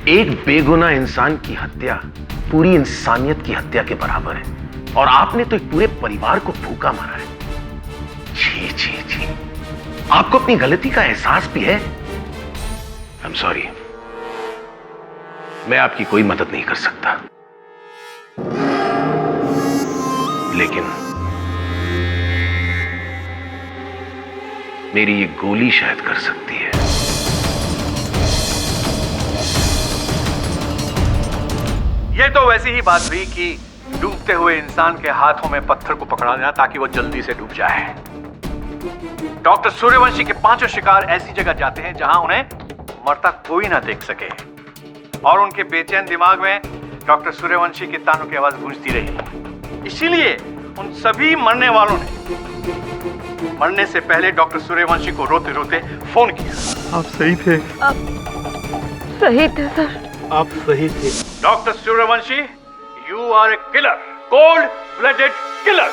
एक बेगुनाह इंसान की हत्या पूरी इंसानियत की हत्या के बराबर है। और आपने तो एक पूरे परिवार को भूखा मारा है। जी जी जी, आपको अपनी गलती का एहसास भी है। आई एम सॉरी, मैं आपकी कोई मदद नहीं कर सकता, लेकिन मेरी ये गोली शायद कर सकती है। ये तो वैसी ही बात हुई कि डूबते हुए इंसान के हाथों में पत्थर को पकड़ा देना ताकि वो जल्दी से डूब जाए। डॉक्टर सूर्यवंशी के पांचों शिकार ऐसी जगह जाते हैं जहां उन्हें मरता कोई ना देख सके, और उनके बेचैन दिमाग में डॉक्टर सूर्यवंशी के तानों की आवाज गूंजती रही। इसीलिए उन सभी मरने वालों ने मरने से पहले डॉक्टर सूर्यवंशी को रोते रोते फोन किया। आप सही थे। सही थे सर। आप सही थे। Doctor Suryavanshi, you are a killer, cold blooded killer.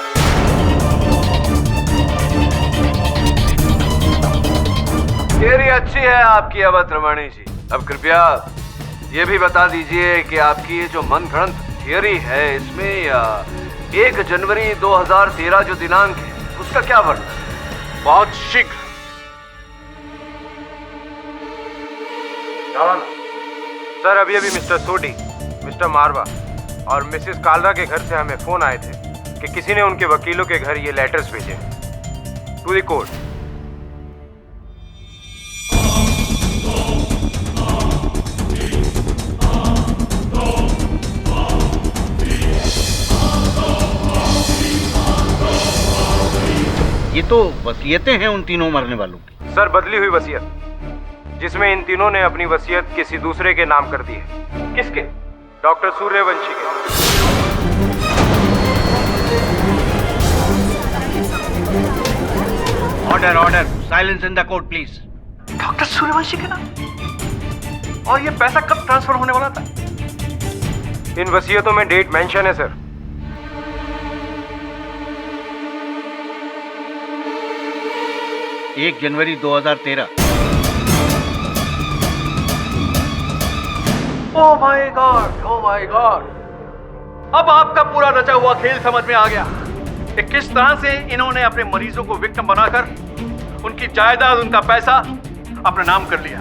Theory अच्छी है आपकी अवध रमणी जी। अब कृपया ये भी बता दीजिए कि आपकी ये जो मनगढ़ंत थियरी है, इसमें 1 जनवरी 2013 जो दिनांक है उसका क्या वर्णन है? बहुत शीघ्र। सर, अभी मिस्टर सोडी, मिस्टर मारवा और मिसेस कालरा के घर से हमें फोन आए थे कि किसी ने उनके वकीलों के घर ये लेटर्स भेजे टू द कोर्ट। ये तो वसीयतें हैं उन तीनों मरने वालों की। सर, बदली हुई वसीयत, जिसमें इन तीनों ने अपनी वसीयत किसी दूसरे के नाम कर दी है। किसके? डॉक्टर सूर्यवंशी के। Order order, silence in the court please. Doctor Suryavanshi के नाम? और ये पैसा कब ट्रांसफर होने वाला था? इन वसीयतों में डेट मेंशन है sir. 1 January 2013। Oh my God, oh my God. अब आपका पूरा रचा हुआ खेल समझ में आ गया कि किस तरह से इन्होंने अपने मरीजों को विक्टिम बनाकर उनकी जायदाद, उनका पैसा अपने नाम कर लिया।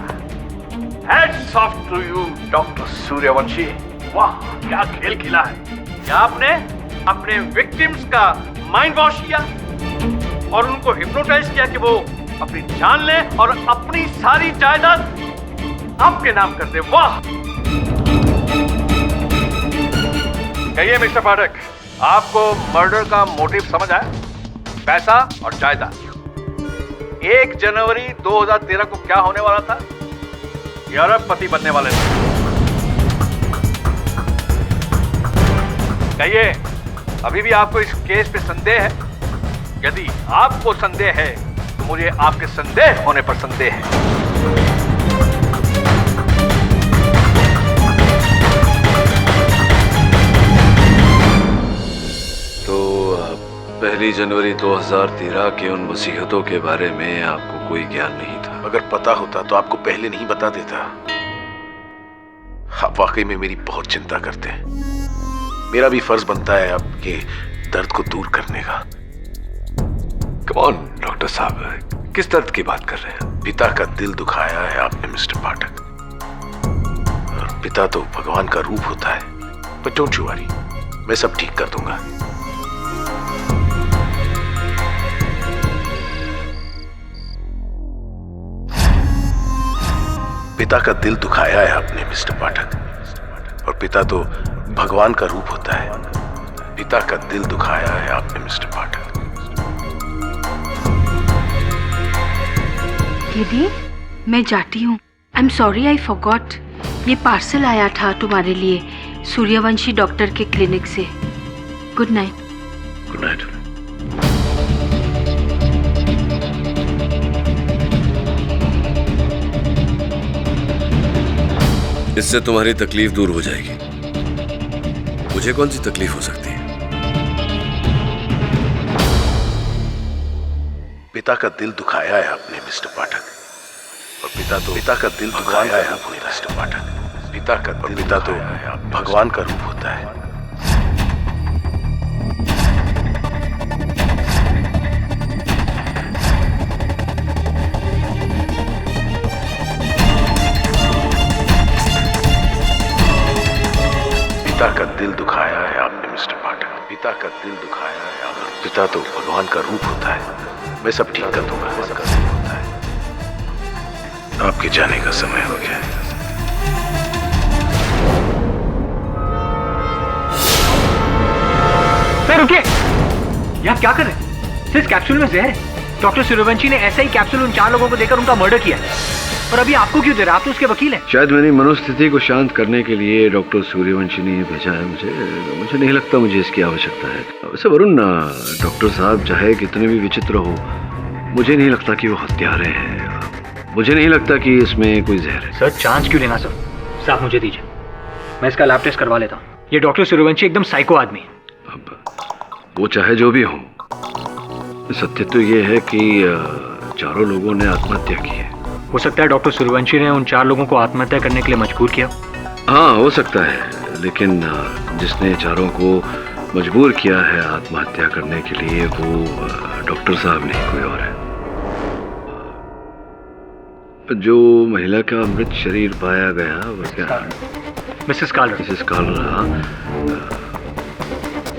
Hats off to you doctor Suryavanshi. वाह, क्या खेल खेला है। क्या आपने अपने विक्टिम्स का माइंड वॉश किया और उनको हिप्नोटाइज किया कि वो अपनी जान ले और अपनी सारी जायदाद आपके नाम कर दे। वाह। कहिए मिस्टर पाठक, आपको मर्डर का मोटिव समझ आया? पैसा और जायदाद। 1 जनवरी 2013 को क्या होने वाला था? ये अरबपति बनने वाले थे। कहिए, अभी भी आपको इस केस पे संदेह है? यदि आपको संदेह है तो मुझे आपके संदेह होने पर संदेह है। 1 जनवरी 2013 के उन वसीयतों के बारे में आपको कोई ज्ञान नहीं था? अगर पता होता तो आपको पहले नहीं बता देता। आप वाकई में मेरी बहुत चिंता करते हैं। मेरा भी फर्ज बनता है आपके दर्द को दूर करने का। कौन डॉक्टर साहब, किस दर्द की बात कर रहे हैं? पिता का दिल दुखाया है आपने मिस्टर पाठक। और पिता तो भगवान का रूप होता है। बट डोंट यू वरी, मैं सब ठीक कर दूंगा। पिता का दिल दुखाया है आपने मिस्टर पाठक। और पिता तो भगवान का रूप होता है। पिता का दिल दुखाया है आपने मिस्टर पाठक। दीदी, मैं जाती हूँ। I am sorry, I forgot. ये पार्सल आया था तुम्हारे लिए सूर्यवंशी डॉक्टर के क्लिनिक से। Good night. Good night. इससे तुम्हारी तकलीफ दूर हो जाएगी। मुझे कौन सी तकलीफ हो सकती है? पिता का दिल दुखाया है आपने मिस्टर पाठक। और पिता का दिल दुखाया है आपने मिस्टर पाठक। पिता तो भगवान का रूप होता है। पिता का दिल दुखाया है आपने मिस्टर पाठक। पिता का दिल दुखाया है आपने। पिता तो भगवान का रूप होता है। मैं सब ठीक कर दूंगा। आपके जाने का समय हो गया है। सर रुकिए, ये आप क्या कर रहे हैं? सर, इस कैप्सूल में जहर है। डॉक्टर सूर्यवंशी ने ऐसा ही कैप्सूल उन 4 लोगों को देकर उनका मर्डर किया है। और अभी आपको क्यों दे रहा है? आप तो उसके वकील हैं। शायद मेरी मनोस्थिति को शांत करने के लिए डॉक्टर सूर्यवंशी ने भेजा है मुझे नहीं लगता मुझे इसकी आवश्यकता है। वैसे वरुण, डॉक्टर साहब चाहे कितने भी विचित्र हो, मुझे नहीं लगता कि वो हत्यारे हैं। मुझे नहीं लगता कि इसमें कोई जहर है। सर, चांस क्यों लेना? सर आप मुझे दीजिए, मैं इसका लैब टेस्ट करवा लेता हूँ। ये डॉक्टर सूर्यवंशी एकदम साइको आदमी है। अब वो चाहे जो भी हो, सत्य तो ये है कि 4 लोगों ने आत्महत्या की है। हो सकता है डॉक्टर सूर्यवंशी ने उन 4 लोगों को आत्महत्या करने के लिए मजबूर किया। हाँ, हो सकता है, लेकिन जिसने 4 को मजबूर किया है आत्महत्या करने के लिए, वो डॉक्टर साहब नहीं, कोई और है। जो महिला का मृत शरीर पाया गया वो क्या? मिसेस कालरा। मिसेस कालरा,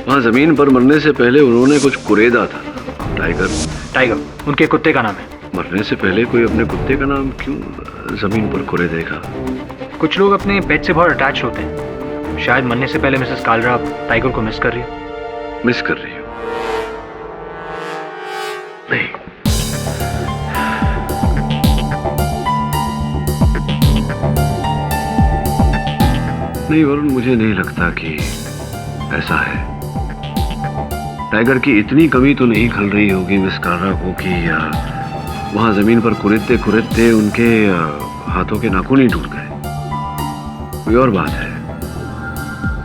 वहाँ जमीन पर मरने से पहले उन्होंने कुछ कुरेदा था। टाइगर उनके कुत्ते का नाम है। मरने से पहले कोई अपने कुत्ते का नाम क्यों जमीन पर कुरेदेगा? कुछ लोग अपने पेट से बहुत अटैच होते हैं। शायद मरने से पहले मिसेस कालरा टाइगर को मिस कर रही हो। मिस कर रही हो? नहीं, नहीं वरुण, मुझे नहीं लगता कि ऐसा है। टाइगर की इतनी कमी तो नहीं खल रही होगी मिस कालरा को कि वहां जमीन पर कुरेदते कुरेदते उनके हाथों के नाखून ही टूट गए। कोई और बात है।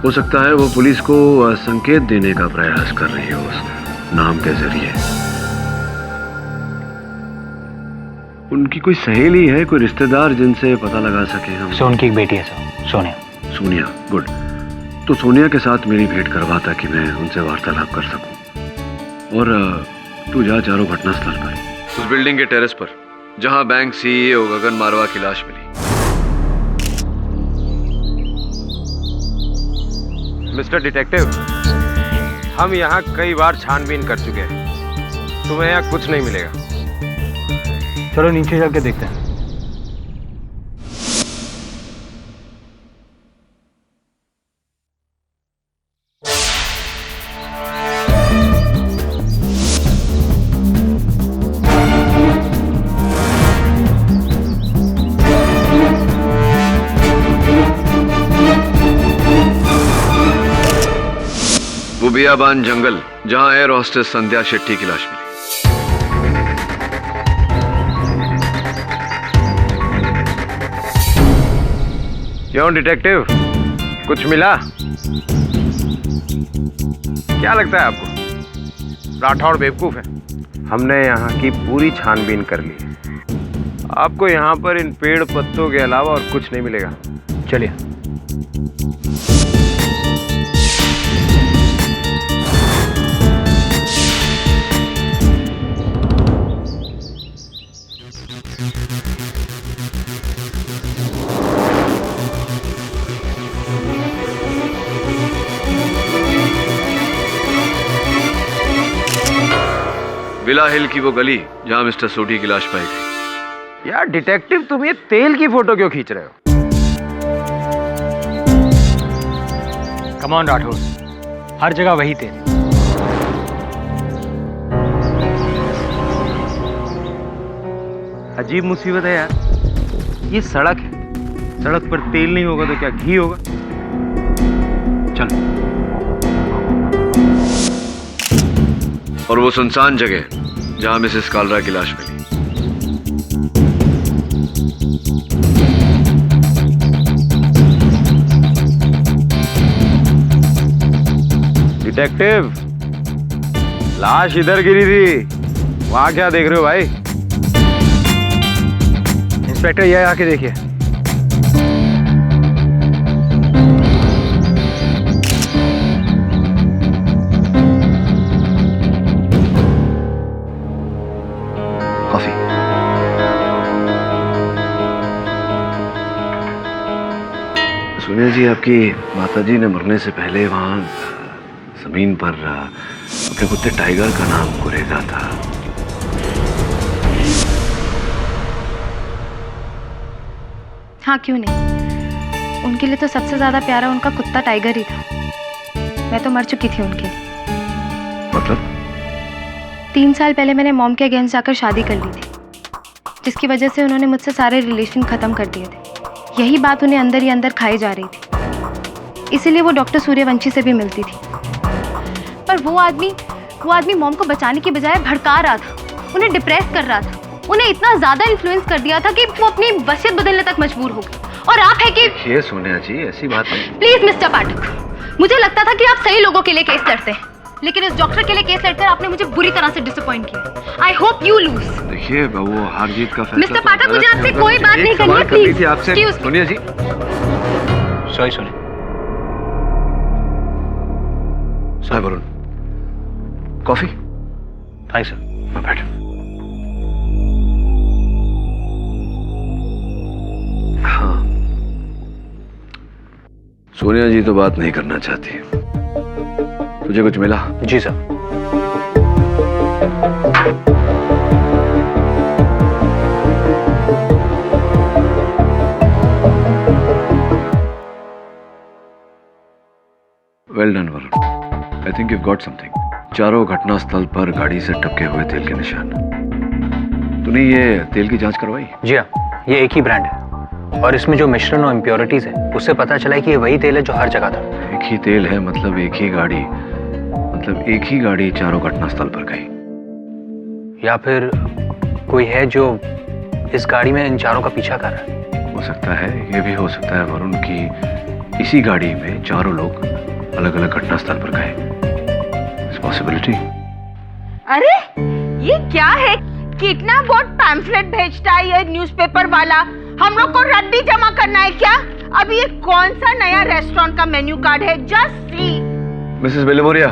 हो सकता है वो पुलिस को संकेत देने का प्रयास कर रही हो उस नाम के जरिए। उनकी कोई सहेली है, कोई रिश्तेदार जिनसे पता लगा सके हम? सो उनकी एक बेटी है सर, सोनिया। सोनिया, गुड। तो सोनिया के साथ मेरी भेंट करवा ताकि मैं उनसे वार्तालाप कर सकूं। और तू जा चारों घटनास्थल पर, उस बिल्डिंग के टेरेस पर जहां बैंक सीईओ गगन मारवा की लाश मिली। मिस्टर डिटेक्टिव, हम यहाँ कई बार छानबीन कर चुके हैं। तुम्हें यहाँ कुछ नहीं मिलेगा। चलो नीचे जाके देखते हैं। वो बियाबान जंगल जहां एयर होस्टेस संध्या शेट्टी की लाश मिली। क्यों डिटेक्टिव, कुछ मिला? क्या लगता है आपको? राठौड़ बेवकूफ़ है। हमने यहाँ की पूरी छानबीन कर ली है। आपको यहाँ पर इन पेड़ पत्तों के अलावा और कुछ नहीं मिलेगा। चलिए। विला हिल की वो गली जहां मिस्टर सोडी की लाश पाई गई। यार डिटेक्टिव, तुम ये तेल की फोटो क्यों खींच रहे हो? कम ऑन राठौर, हर जगह वही तेल। अजीब मुसीबत है यार। ये सड़क है, सड़क पर तेल नहीं होगा तो क्या घी होगा? चलो। और वो सुनसान जगह जहां मिसेस कालरा की लाश मिली। डिटेक्टिव, लाश इधर गिरी थी, वहां क्या देख रहे हो भाई? इंस्पेक्टर, ये आके देखिए। कॉफी। सोनिया जी, आपकी माताजी ने मरने से पहले वहां जमीन पर अपने कुत्ते टाइगर का नाम कुरेदा था। हाँ, क्यों नहीं। उनके लिए तो सबसे ज्यादा प्यारा उनका कुत्ता टाइगर ही था। मैं तो मर चुकी थी उनके लिए। मतलब? 3 साल पहले मैंने मॉम के अगेंस्ट जाकर शादी कर ली थी, जिसकी वजह से उन्होंने मुझसे सारे रिलेशन खत्म कर दिए थे। यही बात उन्हें अंदर ही अंदर खाई जा रही थी, इसीलिए वो डॉक्टर सूर्यवंशी से भी मिलती थी। पर वो आदमी मॉम को बचाने की बजाय भड़का रहा था, उन्हें डिप्रेस कर रहा था, उन्हें इतना ज्यादा इन्फ्लुएंस कर दिया था कि वो अपनी वसीयत बदलने तक मजबूर हो गए। और आप है कि ये सोनिया जी, ऐसी बात नहीं। प्लीज मिस्टर पाठक, मुझे लगता था कि आप सही लोगों के लिए केस लड़ते हैं, लेकिन इस डॉक्टर के लिए केस लड़कर आपने मुझे बुरी तरह से डिसअपॉइंट किया। I hope you lose. देखिए, वो हार जीत का फैसला। मिस्टर पाठक, मुझे आपसे कोई बात नहीं करनी है, प्लीज। आपसे सोनिया जी। सॉरी सोनिया। साहब वरुण, कॉफी? Thanks sir. बैठ। हाँ, सोनिया जी तो बात नहीं करना चाहती। तुझे कुछ मिला? जी sir. Well done Varun, I think you got something. चारों घटना स्थल पर गाड़ी से टपके हुए तेल के निशान। तूने ये तेल की जांच करवाई? जी हाँ, ये एक ही ब्रांड है और इसमें जो मिश्रण और इम्प्योरिटीज है उससे पता चला है कि ये वही तेल है जो हर जगह था। एक ही तेल है मतलब एक ही गाड़ी, मतलब एक ही गाड़ी चारों घटना स्थल पर गई। या फिर कोई है जो इस गाड़ी में इन चारों का पीछा कर रहा है। हो सकता है, ये भी हो सकता है वरुण की इसी गाड़ी में चारों लोग अलग अलग घटना स्थल पर गए। इस पॉसिबिलिटी। अरे ये क्या है? कितना बोर्ड पैम्फलेट भेजता है ये न्यूज़पेपर वाला। हम लोग को रद्दी जमा करना है क्या? अब ये कौन सा नया रेस्टोरेंट का मेन्यू कार्ड है? Just see. मिसेस बेलेमोरिया,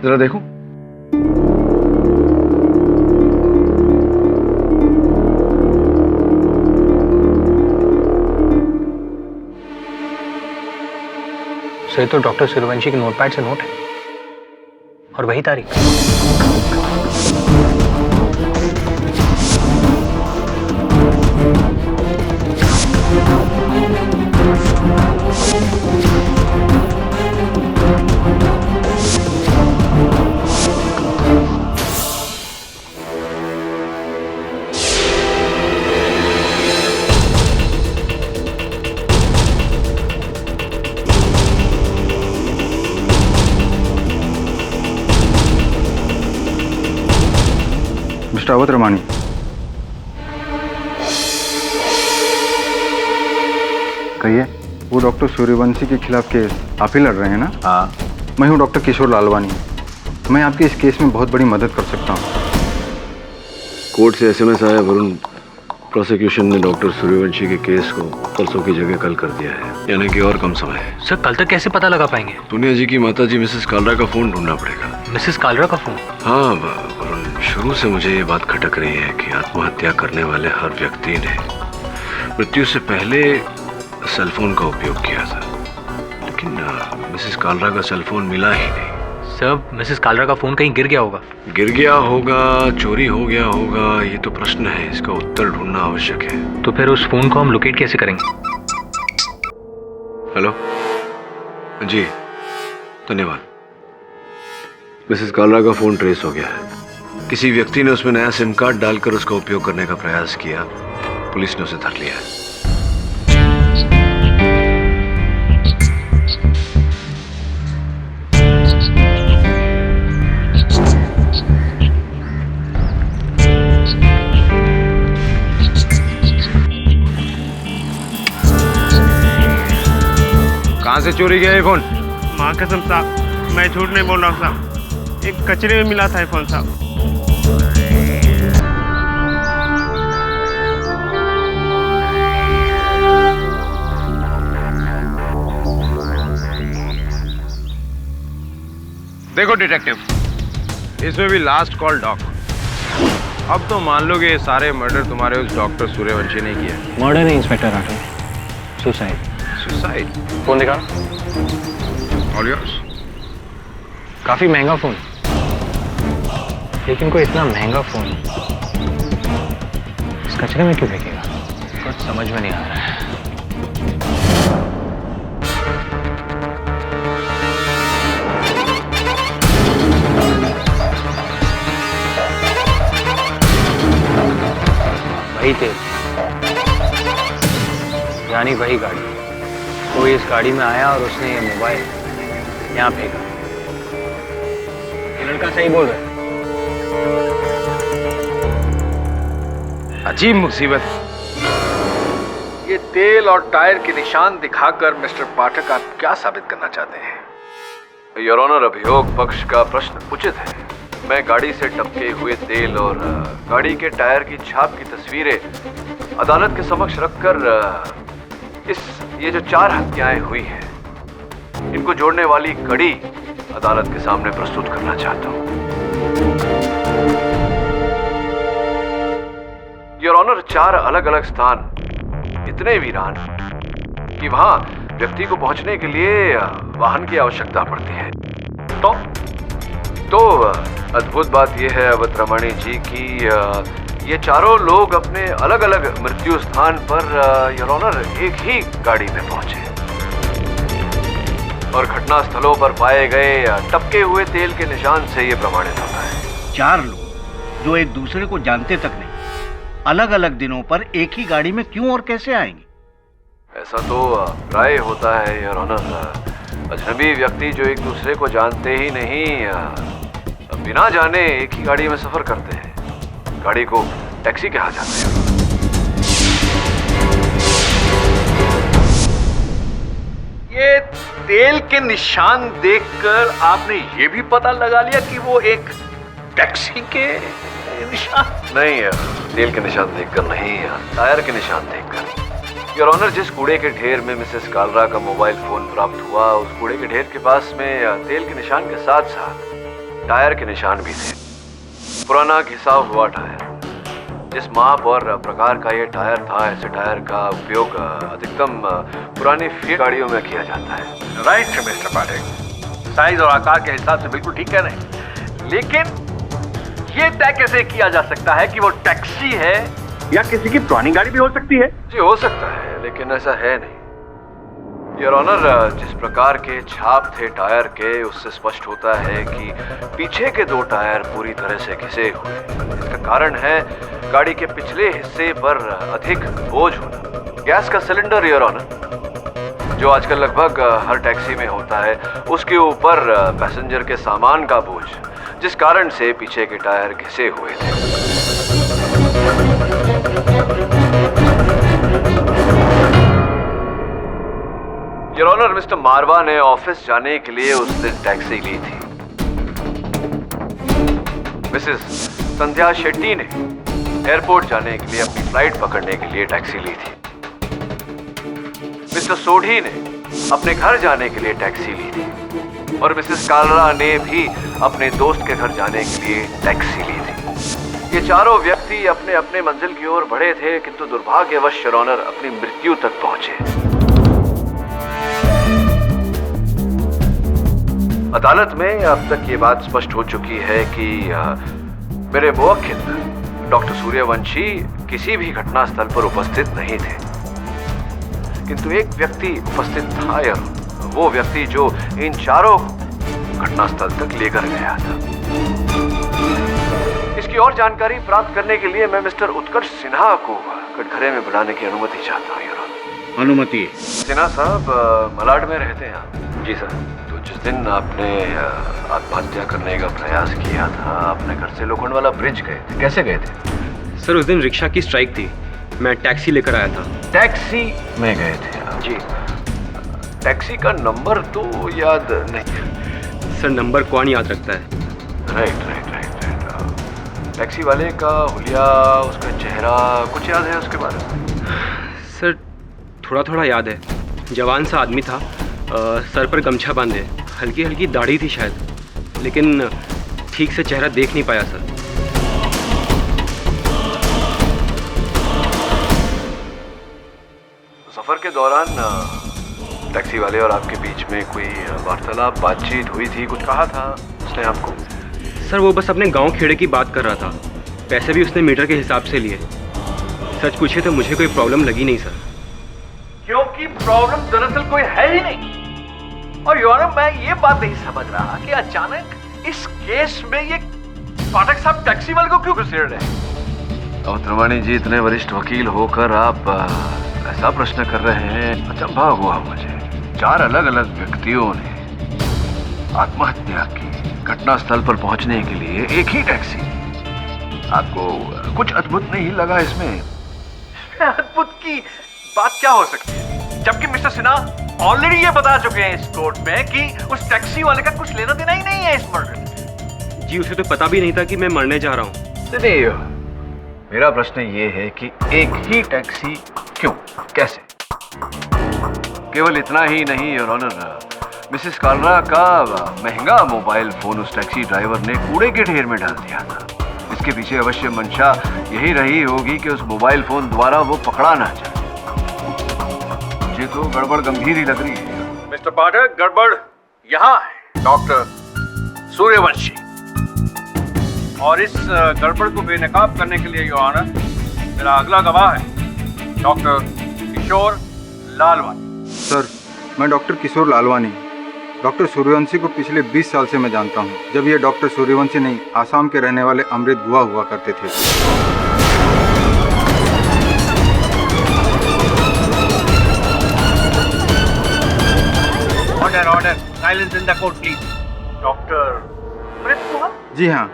जरा देखो। सही तो डॉक्टर सूर्यवंशी के नोटपैड से नोट है और वही तारीख। मिस्टर अवध रमानी, कहिए, वो डॉक्टर सूर्यवंशी के खिलाफ केस आप ही लड़ रहे हैं ना? हाँ। मैं हूँ डॉक्टर किशोर लालवानी। मैं आपकी इस केस में बहुत बड़ी मदद कर सकता हूँ। कोर्ट से एसएमएस आया वरुण, प्रोसिक्यूशन ने डॉक्टर सूर्यवंशी के केस को परसों की जगह कल कर दिया है, यानी कि और कम समय है। सर कल तक कैसे पता लगा पाएंगे? दुनिया जी की माता जी मिसेस कालरा का फोन ढूंढना पड़ेगा। मिसेस कालरा का फोन? हाँ वरुण, शुरू से मुझे ये बात खटक रही है कि आत्महत्या करने वाले हर व्यक्ति ने मृत्यु से पहले सेलफोन का उपयोग किया था, लेकिन मिसेस कालरा का सेलफोन मिला ही नहीं। सर मिसेस कालरा का फोन कहीं गिर गया होगा। गिर गया होगा, चोरी हो गया होगा, ये तो प्रश्न है, इसका उत्तर ढूंढना आवश्यक है। तो फिर उस फोन को हम लोकेट कैसे करेंगे? हेलो जी, धन्यवाद। मिसेस कालरा का फोन ट्रेस हो गया है। किसी व्यक्ति ने उसमें नया सिम कार्ड डालकर उसका उपयोग करने का प्रयास किया, पुलिस ने उसे धर लिया है। कहाँ से चोरी गया ये फोन? माँ कसम साहब, मैं झूठ नहीं बोल रहा हूँ साहब, एक कचरे में मिला था ये फोन साहब। देखो डिटेक्टिव, इसमें भी लास्ट कॉल डॉक। अब तो मान लो कि ये सारे मर्डर तुम्हारे उस डॉक्टर सूर्यवंशी ने किए। मर्डर नहीं inspector Rathore, suicide. Suicide? Phone दिखा। All yours. काफी महंगा फोन, लेकिन कोई इतना महंगा फोन इस कचरे में क्यों फेंकेगा? कुछ समझ में नहीं आ रहा है। वही थे, यानी वही गाड़ी। कोई इस गाड़ी में आया और उसने ये मोबाइल यहाँ फेंका। ये लड़का सही बोल रहा है। अजीब मुसीबत। ये तेल और टायर के निशान दिखाकर मिस्टर पाठक आप क्या साबित करना चाहते हैं? योर ऑनर, अभियोग पक्ष का प्रश्न उचित है। मैं गाड़ी से टपके हुए तेल और गाड़ी के टायर की छाप की तस्वीरें अदालत के समक्ष रखकर ये जो 4 हत्याएं हुई हैं, इनको जोड़ने वाली कड़ी अदालत के सामने प्रस्तुत करना चाहता हूं। योर ऑनर, 4 अलग अलग स्थान इतने वीरान कि वहां व्यक्ति को पहुंचने के लिए वाहन की आवश्यकता पड़ती है। तो अद्भुत बात यह है अवध रमणी जी की ये चारों लोग अपने अलग अलग मृत्यु स्थान पर योर ऑनर एक ही गाड़ी में पहुंचे और घटना स्थलों पर पाए गए टपके हुए तेल के निशान से ये प्रमाणित होता है। 4 लोग जो एक दूसरे को जानते तक नहीं, अलग अलग दिनों पर एक ही गाड़ी में क्यों और कैसे आएंगे? ऐसा तो राय होता है योर ऑनर, अजनबी व्यक्ति जो एक दूसरे को जानते ही नहीं बिना जाने एक ही गाड़ी में सफर करते हैं। गाड़ी को टैक्सी कहा जाता है। ये तेल के निशान देखकर आपने ये भी पता लगा लिया कि वो एक टैक्सी के निशान? नहीं, तेल के निशान देखकर नहीं, टायर के निशान देखकर। योर ऑनर, जिस कूड़े के ढेर में मिसेस कालरा का मोबाइल फोन प्राप्त हुआ, उस कूड़े के ढेर के पास में तेल के निशान के साथ साथ टायर के निशान भी थे। पुराना घिसा हुआ टायर। जिस माप और प्रकार का ये टायर था, ऐसे टायर का उपयोग अधिकतम पुरानी फिएट गाड़ियों में किया जाता है। राइट मिस्टर पाठक, साइज और आकार के हिसाब से बिल्कुल ठीक कह रहे हैं, लेकिन ये तय कैसे किया जा सकता है कि वो टैक्सी है या किसी की पुरानी गाड़ी भी हो सकती है? जी हो सकता है, लेकिन ऐसा है नहीं। योर ऑनर, जिस प्रकार के छाप थे टायर के, उससे स्पष्ट होता है कि पीछे के 2 टायर पूरी तरह से घिसे हुए। इसका कारण है गाड़ी के पिछले हिस्से पर अधिक बोझ होना। गैस का सिलेंडर योर ऑनर, जो आजकल लगभग हर टैक्सी में होता है, उसके ऊपर पैसेंजर के सामान का बोझ, जिस कारण से पीछे के टायर घिसे हुए थे। योर ऑनर, मिस्टर मारवा ने ऑफिस जाने के लिए उस दिन टैक्सी ली थी। मिसेस संध्या शेट्टी ने एयरपोर्ट जाने के लिए अपनी फ्लाइट पकड़ने के लिए टैक्सी ली थी। मिस्टर सोढ़ी ने अपने घर जाने के लिए टैक्सी ली थी और मिसेस कालरा ने भी अपने दोस्त के घर जाने के लिए टैक्सी ली थी। ये चारों व्यक्ति अपने अपने मंजिल की ओर बढ़े थे, किंतु दुर्भाग्यवश योर ऑनर अपनी मृत्यु तक पहुंचे। अदालत में अब तक ये बात स्पष्ट हो चुकी है कि मेरे मुवक्किल डॉक्टर सूर्यवंशी किसी भी घटना स्थल पर उपस्थित नहीं थे, किंतु एक व्यक्ति उपस्थित था, या वो व्यक्ति जो इन चारों घटना स्थल तक लेकर गया था। इसकी और जानकारी प्राप्त करने के लिए मैं मिस्टर उत्कर्ष सिन्हा को कटघरे में बुलाने की अनुमति चाहता हूँ। अनुमति? सिन्हा साहब मलाड में रहते हैं। जी सर। तो जिस दिन आपने आत्महत्या करने का प्रयास किया था, अपने घर से लोखंडवाला ब्रिज गए थे, कैसे गए थे? सर उस दिन रिक्शा की स्ट्राइक थी, मैं टैक्सी लेकर आया था। टैक्सी में गए थे आप? जी। टैक्सी का नंबर तो याद नहीं? सर नंबर कौन याद रखता है? राइट। टैक्सी वाले का हुलिया, उसका चेहरा कुछ याद है उसके बारे में? सर थोड़ा थोड़ा याद है। जवान सा आदमी था, सर पर गमछा बांधे, हल्की हल्की दाढ़ी थी शायद, लेकिन ठीक से चेहरा देख नहीं पाया सर। सफर के दौरान टैक्सी वाले और आपके बीच में कोई वार्तालाप, बातचीत हुई थी? कुछ कहा था उसने आपको? सर वो बस अपने गांव खेड़े की बात कर रहा था। पैसे भी उसने मीटर के हिसाब से लिए। सच पूछे तो मुझे कोई प्रॉब्लम लगी नहीं सर। क्योंकि प्रॉब्लम दरअसल कोई है ही नहीं। और योर ऑनर, मैं ये बात नहीं समझ रहा कि अचानक इस केस में ये पाठक साहब टैक्सी वाले को क्यों घुसेड़ रहे हैं? और त्रिवाणी जी, इतने वरिष्ठ वकील होकर आप ऐसा प्रश्न कर रहे हैं, अचंभा हुआ मुझे। 4 अलग अलग व्यक्तियों ने आत्महत्या की, घटनास्थल पर पहुंचने के लिए एक ही टैक्सी। आपको कुछ अद्भुत नहीं लगा इसमें? अद्भुत की बात क्या हो सकती है, जबकि मिस्टर सिन्हा ऑलरेडी ये बता चुके हैं इस कोर्ट में कि उस टैक्सी वाले का कुछ लेना देना ही नहीं है इस मर्डर से। जी उसे तो पता भी नहीं था कि मैं मरने जा रहा हूँ। नहीं, मेरा प्रश्न ये है कि एक ही टैक्सी क्यों, कैसे? केवल इतना ही नहीं योर ऑनर, मिसेस कालरा का महंगा मोबाइल फोन उस टैक्सी ड्राइवर ने कूड़े के ढेर में डाल दिया था। इसके पीछे अवश्य मंशा यही रही होगी कि उस मोबाइल फोन द्वारा वो पकड़ा ना जाए। मुझे तो गड़बड़ गंभीर ही लग रही है। मिस्टर पाठक, गड़बड़ यहाँ है डॉक्टर सूर्यवंशी, और इस गड़बड़ को बेनकाब करने के लिए योर ऑनर, मेरा अगला गवाह है डॉक्टर किशोर लालवानी। सर, मैं डॉक्टर किशोर लालवानी डॉक्टर सूर्यवंशी को पिछले 20 साल से मैं जानता हूँ, जब ये डॉक्टर सूर्यवंशी नहीं, आसाम के रहने वाले अमृत गुहा हुआ करते थे। Order, silence in the court please. Doctor Amrit Guha? जी हाँ,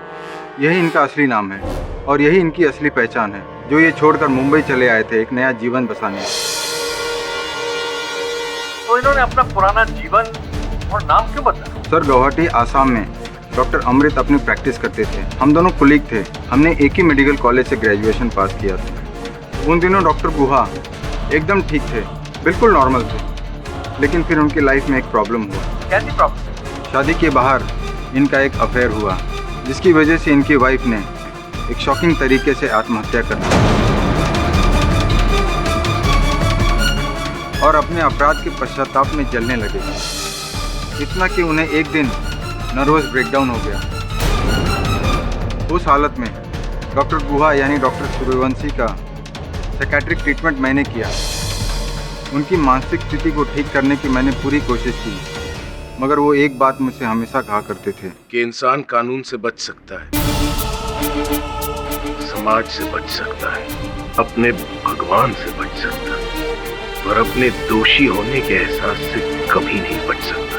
यही इनका असली नाम है और यही इनकी असली पहचान है, जो ये छोड़कर मुंबई चले आए थे एक नया जीवन बसाने। तो इन्होंने अपना पुराना जीवन और नाम क्यों बदला? सर, गुवाहाटी आसाम में डॉक्टर अमृत अपनी प्रैक्टिस करते थे। हम दोनों कुलीग थे। हमने एक ही मेडिकल कॉलेज से ग्रेजुएशन पास किया था। उन दिनों डॉक्टर गुहा एकदम ठीक थे, बिल्कुल नॉर्मल थे, लेकिन फिर उनकी लाइफ में एक प्रॉब्लम हुआ। कैसी प्रॉब्लम? शादी के बाहर इनका एक अफेयर हुआ, जिसकी वजह से इनकी वाइफ ने एक शॉकिंग तरीके से आत्महत्या कर दी और अपने अपराध के पश्चाताप में जलने लगे। इतना कि उन्हें एक दिन नर्वस ब्रेकडाउन हो गया। उस हालत में डॉक्टर गुहा यानी डॉक्टर सूर्यवंशी का साइकियाट्रिक ट्रीटमेंट मैंने किया। उनकी मानसिक स्थिति को ठीक करने की मैंने पूरी कोशिश की, मगर वो एक बात मुझसे हमेशा कहा करते थे कि इंसान कानून से बच सकता है, समाज से बच सकता है, अपने भगवान से बच सकता है, पर अपने दोषी होने के एहसास से कभी नहीं बच सकता।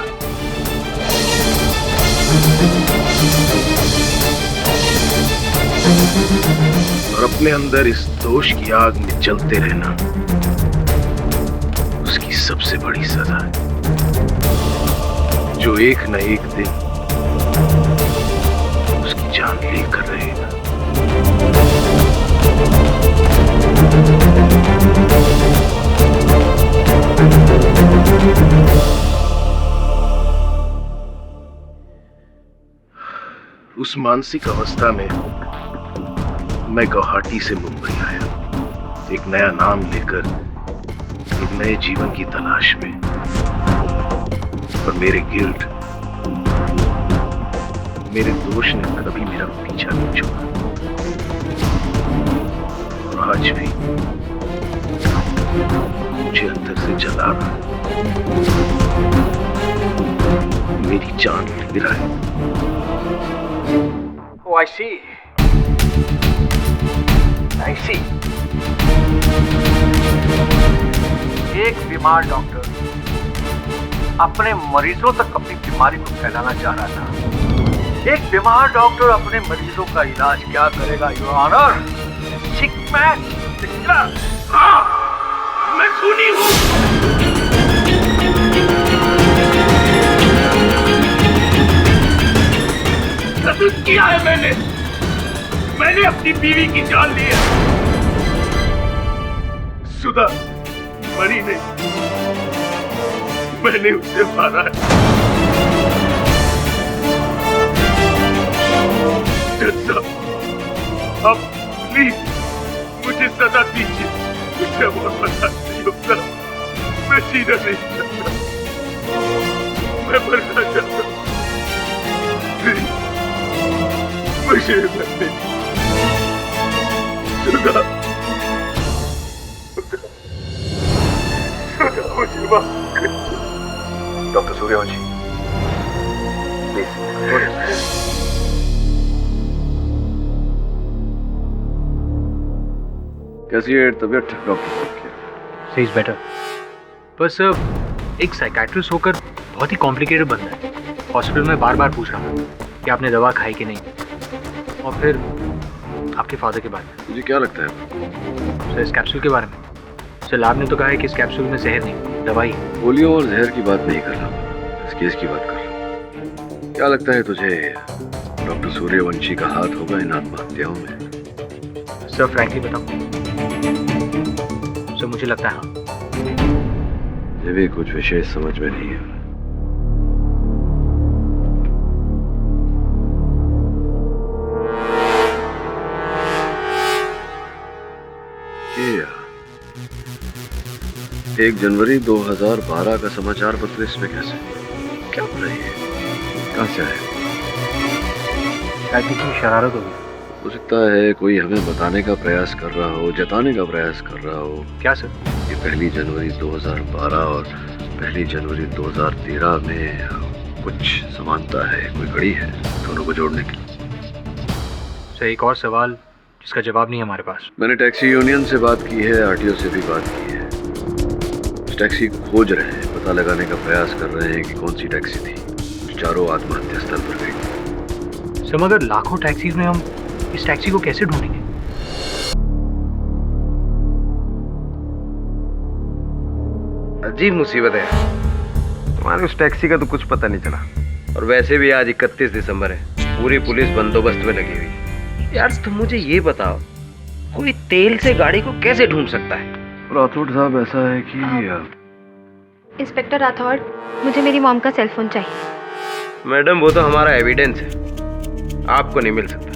और अपने अंदर इस दोष की आग में जलते रहना उसकी सबसे बड़ी सजा है, जो एक न एक दिन उसकी जान लेकर रहेगा। उस मानसिक अवस्था में मैं गुवाहाटी से मुंबई आया, एक नया नाम लेकर, एक नए जीवन की तलाश में। पर मेरे गिल्ट, मेरे दोष ने कभी मेरा पीछा नहीं छोड़ा। और आज भी मुझे अंदर से जला रहा, मेरी जान ले रहा है। Oh, I see. I see. एक बीमार डॉक्टर अपने मरीजों तक अपनी बीमारी को फैलाना चाह रहा था। एक बीमार डॉक्टर अपने मरीजों का इलाज क्या करेगा, योर ऑनर? सिक मैन, मैं खूनी हूं। कत्ल किया है मैंने अपनी बीवी की जान ली है। सुधा मरी नहीं, मैंने उसे मारा है। जज साहब, अब प्लीज मुझे सजा दीजिए। मुझे और बर्दाश्त नहीं होता, मैं जीना नहीं चाहता, मैं मरना चाहता हूं। मुझे मरने सुधा, मुझे माफ कर। Doctor Suryavanshi, please. कैसी है तबीयत डॉक्टर? C is better. बस एक साइकाट्रिस्ट होकर बहुत ही कॉम्प्लिकेटेड बंदा है। हॉस्पिटल में बार बार पूछ रहा था कि आपने दवा खाई कि नहीं, और फिर आपके फादर के बारे में। मुझे क्या लगता है सर? इस कैप्सूल के बारे में। सर लैब ने तो कहा है कि इस कैप्सूल में जहर नहीं, दवाई। पोलियो और जहर की बात नहीं कर रहा, इस केस की बात कर रहा। क्या लगता है तुझे डॉक्टर सूर्यवंशी का हाथ होगा इन आत्महत्याओं में? सर फ्रैंकली बताऊं, सर मुझे लगता है हाँ। मुझे भी कुछ विशेष समझ में नहीं है। ये 1 जनवरी 2012 का समाचार पत्र इसमें कैसे? क्या हो रही है? कहाँ से आया? शायद किसी शरारत होगी। हो सकता है कोई हमें बताने का प्रयास कर रहा हो, जताने का प्रयास कर रहा हो। क्या सर? ये 1 जनवरी 2012 और 1 जनवरी 2013 में कुछ समानता है, कोई कड़ी है दोनों को जोड़ने की। सर एक और सवाल जिसका जवाब नहीं है हमारे पास। मैंने टैक्सी यूनियन से बात की है, आरटीओ से भी बात की है। उस टैक्सी को खोज रहे हैं, पता लगाने का प्रयास कर रहे हैं कि कौन सी टैक्सी थी जो चारों आत्महत्या स्थल पर गई। सर मगर लाखों टैक्सीज में हम इस टैक्सी को कैसे ढूंढेंगे? अजीब मुसीबत है, तुम्हारे उस टैक्सी का तो कुछ पता नहीं चला। और वैसे भी आज 31 दिसंबर है, पूरी पुलिस बंदोबस्त में लगी हुई। यार तुम मुझे ये बताओ, कोई तेल से गाड़ी को कैसे ढूंढ सकता है? राठौड़ साहब ऐसा है कि इंस्पेक्टर राठौड़, मुझे मेरी मॉम का सेलफोन चाहिए। मैडम वो तो हमारा एविडेंस है, आपको नहीं मिल सकता।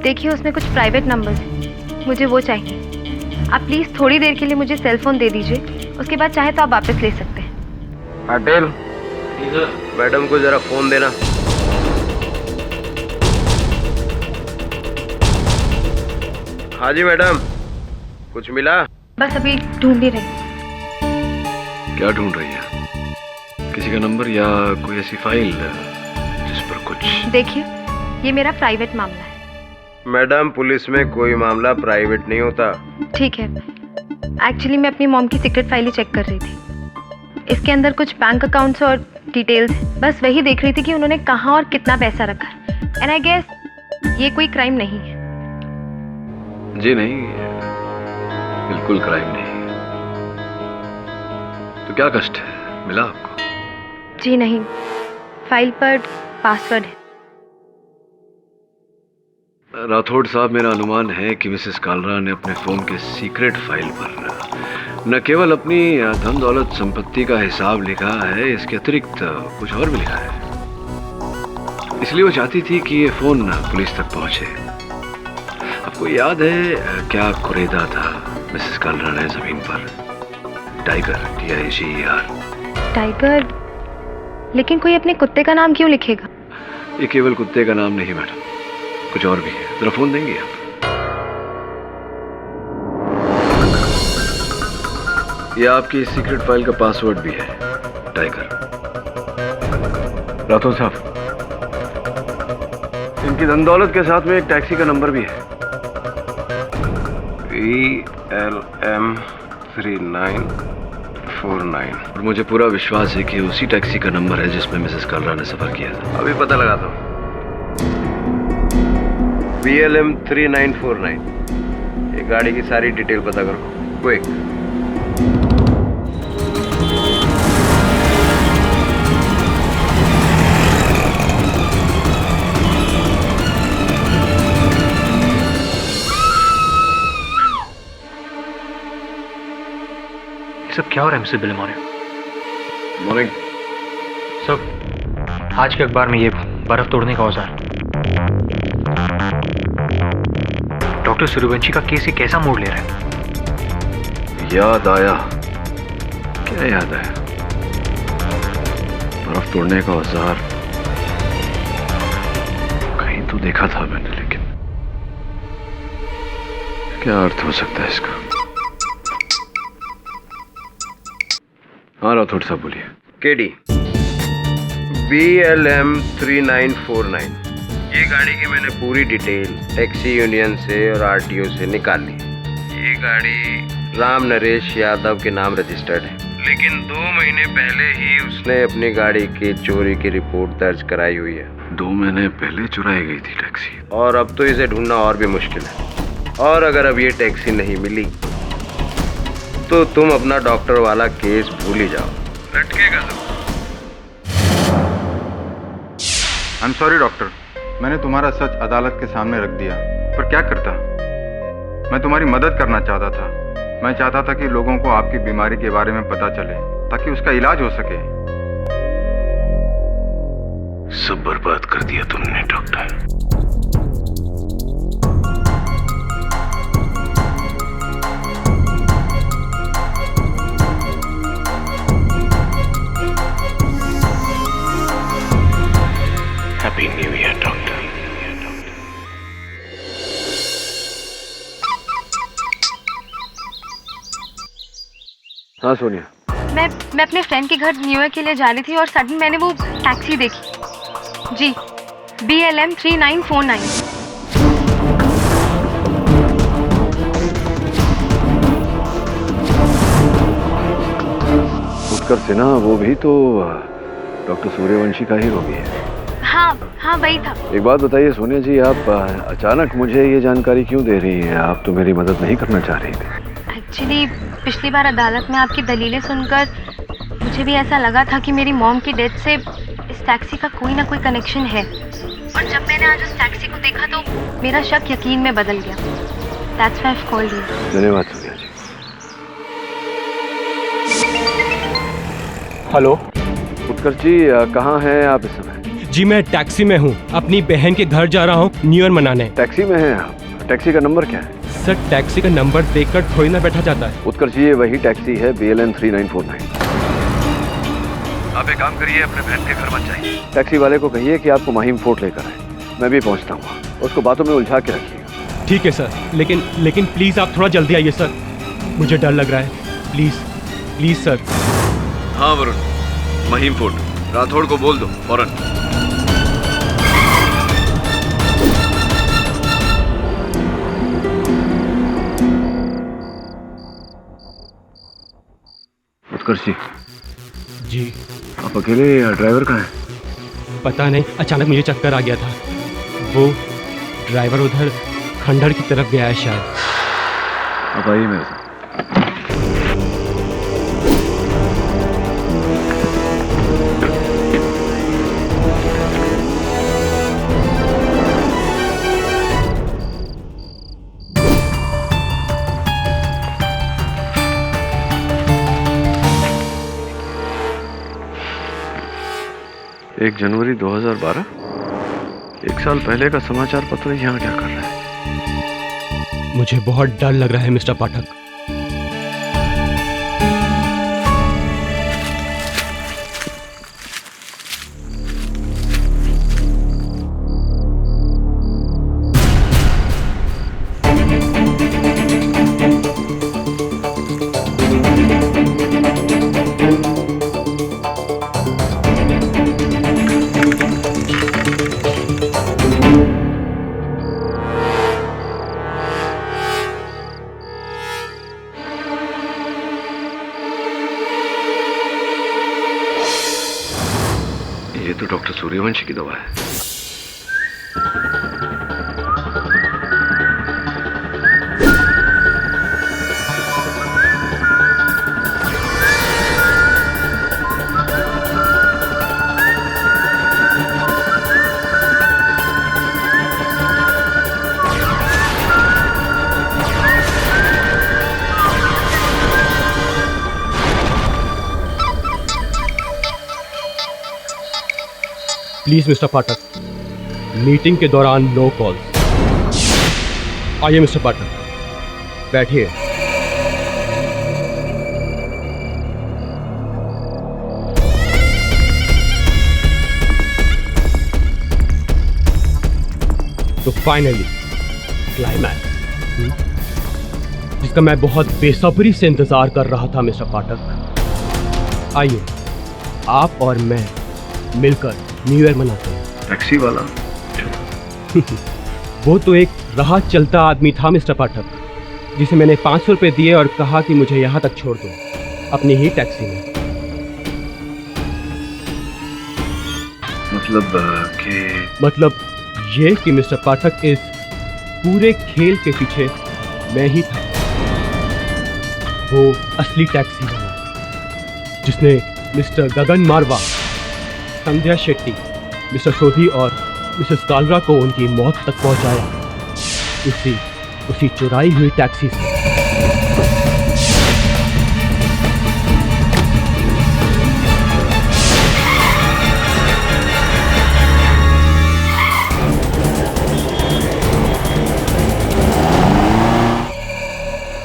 देखिए उसमें कुछ प्राइवेट नंबर्स हैं, मुझे वो चाहिए। आप प्लीज थोड़ी देर के लिए मुझे सेलफोन दे दीजिए, उसके बाद चाहे तो आप वापस ले सकते हैं। पटेल, मैडम को जरा फोन देना। हाँ जी मैडम, कुछ मिला? बस अभी ढूंढ ही रही। क्या ढूंढ रही है? किसी का नंबर या कोई ऐसी फाइल जिस पर कुछ? देखिए ये मेरा प्राइवेट मामला है। मैडम पुलिस में कोई मामला प्राइवेट नहीं होता। ठीक है, एक्चुअली मैं अपनी मॉम की सीक्रेट फाइल ही चेक कर रही थी। इसके अंदर कुछ बैंक अकाउंट्स और डिटेल्स, बस वही देख रही थी कि उन्होंने कहाँ और कितना पैसा रखा। एंड आई गेस ये कोई क्राइम नहीं है। जी नहीं, बिल्कुल क्राइम नहीं। तो क्या कष्ट है, मिला आपको? जी नहीं, फाइल पर पासवर्ड है। राठौड़ साहब, मेरा अनुमान है कि मिसेस कालरा ने अपने फोन के सीक्रेट फाइल पर न केवल अपनी धन दौलत संपत्ति का हिसाब लिखा है, इसके अतिरिक्त कुछ और भी लिखा है। इसलिए वो चाहती थी कि ये फोन पुलिस तक पहुंचे। आपको याद है क्या कुरेदा था मिसेस कालरा ने जमीन पर? Tiger, TIGER। टाइगर? लेकिन कोई अपने कुत्ते का नाम क्यों लिखेगा? ये केवल कुत्ते का नाम नहीं मैडम, कुछ और भी है। जरा फोन देंगे आप? ये आपकी सीक्रेट फाइल का पासवर्ड भी है, टाइगर। राठौड़ साहब, इनकी धन दौलत के साथ में एक टैक्सी का नंबर भी है, VLM 3949। और मुझे पूरा विश्वास है कि उसी टैक्सी का नंबर है जिसमें मिसेस कालरा ने सफर किया था। अभी पता लगाता हूँ। VLM 3949। ये गाड़ी की सारी डिटेल पता करो, क्विक। सब क्या हो रहा है मिस्टर बिलेमोरे? मॉर्निंग। सब आज के अखबार में ये बर्फ तोड़ने का औजार, डॉक्टर सूर्यवंशी का केस ये कैसा मोड़ ले रहा है? याद आया। क्या याद आया? बर्फ तोड़ने का औजार कहीं तो देखा था मैंने, लेकिन क्या अर्थ हो सकता है इसका? हाँ राठौड़ साहब बोलिए। KD VLM 3949। ये गाड़ी की मैंने पूरी डिटेल टैक्सी यूनियन से और RTO से निकाल ली। ये गाड़ी राम नरेश यादव के नाम रजिस्टर्ड है, लेकिन 2 महीने पहले ही उसने अपनी गाड़ी की चोरी की रिपोर्ट दर्ज कराई हुई है। 2 महीने पहले चुराई गई थी टैक्सी, और अब तो इसे ढूंढना और भी मुश्किल है। और अगर अब ये टैक्सी नहीं मिली तो तुम अपना डॉक्टर वाला केस भूल ही जाओ, लटकेगा तो। आई एम सॉरी डॉक्टर, मैंने तुम्हारा सच अदालत के सामने रख दिया, पर क्या करता। मैं तुम्हारी मदद करना चाहता था। मैं चाहता था कि लोगों को आपकी बीमारी के बारे में पता चले ताकि उसका इलाज हो सके। सब बर्बाद कर दिया तुमने doctor. Happy new year doctor. हाँ सोनिया। मैं अपने फ्रेंड के घर न्यू ईयर के लिए जा रही थी और सडन मैंने वो टैक्सी देखी। जी, BLM 3949। उत्कर्ष सिन्हा, वो भी तो डॉक्टर सूर्यवंशी का ही रोगी है। हाँ वही था। एक बात बताइए सोनिया जी, आप अचानक मुझे ये जानकारी क्यों दे रही हैं? आप तो मेरी मदद नहीं करना चाह रही थी। एक्चुअली पिछली बार अदालत में आपकी दलीलें सुनकर मुझे भी ऐसा लगा था कि मेरी मॉम की डेथ से इस टैक्सी का कोई ना कोई कनेक्शन है, और जब मैंने आज उस टैक्सी को देखा तो मेरा शक यकीन में बदल गया। That's why I've called you. धन्यवाद सोनिया जी। हेलो उत्कर्ष जी, कहाँ हैं आप इस समय? जी मैं टैक्सी में हूँ, अपनी बहन के घर जा रहा हूँ न्यू ईयर मनाने। टैक्सी में हैं आप? टैक्सी का नंबर क्या है? सर टैक्सी का नंबर देखकर थोड़ी ना बैठा जाता है। उत्कर्ष जी, ये वही टैक्सी है, BLM 3949। आप एक काम करिए, अपने बहन के घर मत जाइए। टैक्सी वाले को कहिए कि आपको माहिम फोर्ट लेकर आए। मैं भी पहुंचता हूँ, उसको बातों में उलझा के रखिएगा। ठीक है सर, लेकिन प्लीज आप थोड़ा जल्दी आइए सर, मुझे डर लग रहा है। Please sir. हाँ वरुण, माहिम फोर्ट, राठौड़ को बोल दो फौरन। उत्कर्ष जी, आप अकेले या ड्राइवर कहाँ है? पता नहीं, अचानक मुझे चक्कर आ गया था। वो ड्राइवर उधर खंडहर की तरफ गया है शायद। आप आइए मेरे साथ। 1 जनवरी 2012? 1 साल पहले का समाचार पत्र यहाँ क्या कर रहा है? मुझे बहुत डर लग रहा है मिस्टर पाठक। ये तो डॉक्टर सूर्यवंशी की दवा है। प्लीज मिस्टर पाठक, मीटिंग के दौरान नो कॉल। आइए मिस्टर पाठक, बैठिए। तो फाइनली क्लाइमैक्स, जिसका मैं बहुत बेसब्री से इंतजार कर रहा था मिस्टर पाठक। आइए आप और मैं मिलकर न्यू ईयर मनाते हैं। टैक्सी वाला वो तो एक राह चलता आदमी था मिस्टर पाठक, जिसे मैंने 500 रुपये दिए और कहा कि मुझे यहाँ तक छोड़ दो अपनी ही टैक्सी में। मतलब ये कि मिस्टर पाठक, इस पूरे खेल के पीछे मैं ही था, वो असली टैक्सी वाला जिसने मिस्टर गगन मारवा, संध्या शेट्टी, मिस्टर सोधी और मिसेस कालरा को उनकी मौत तक पहुंचाया, उसी चुराई हुई टैक्सी से।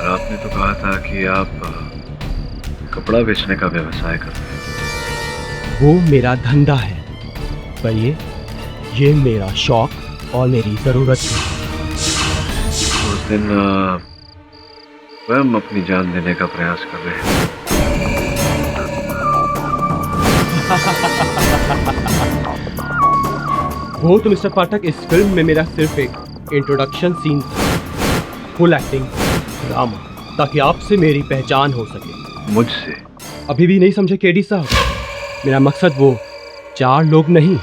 आपने तो कहा था कि आप कपड़ा बेचने का व्यवसाय करते हैं। वो मेरा धंधा है, पर ये मेरा शौक और मेरी जरूरत है। उस दिन स्वयं अपनी जान देने का प्रयास कर रहे हैं। वो तो मिस्टर पाठक, इस फिल्म में मेरा सिर्फ एक इंट्रोडक्शन सीन था, फुल एक्टिंग ड्रामा, ताकि आपसे मेरी पहचान हो सके। मुझसे? अभी भी नहीं समझे केडी साहब? मेरा मकसद वो 4 लोग नहीं,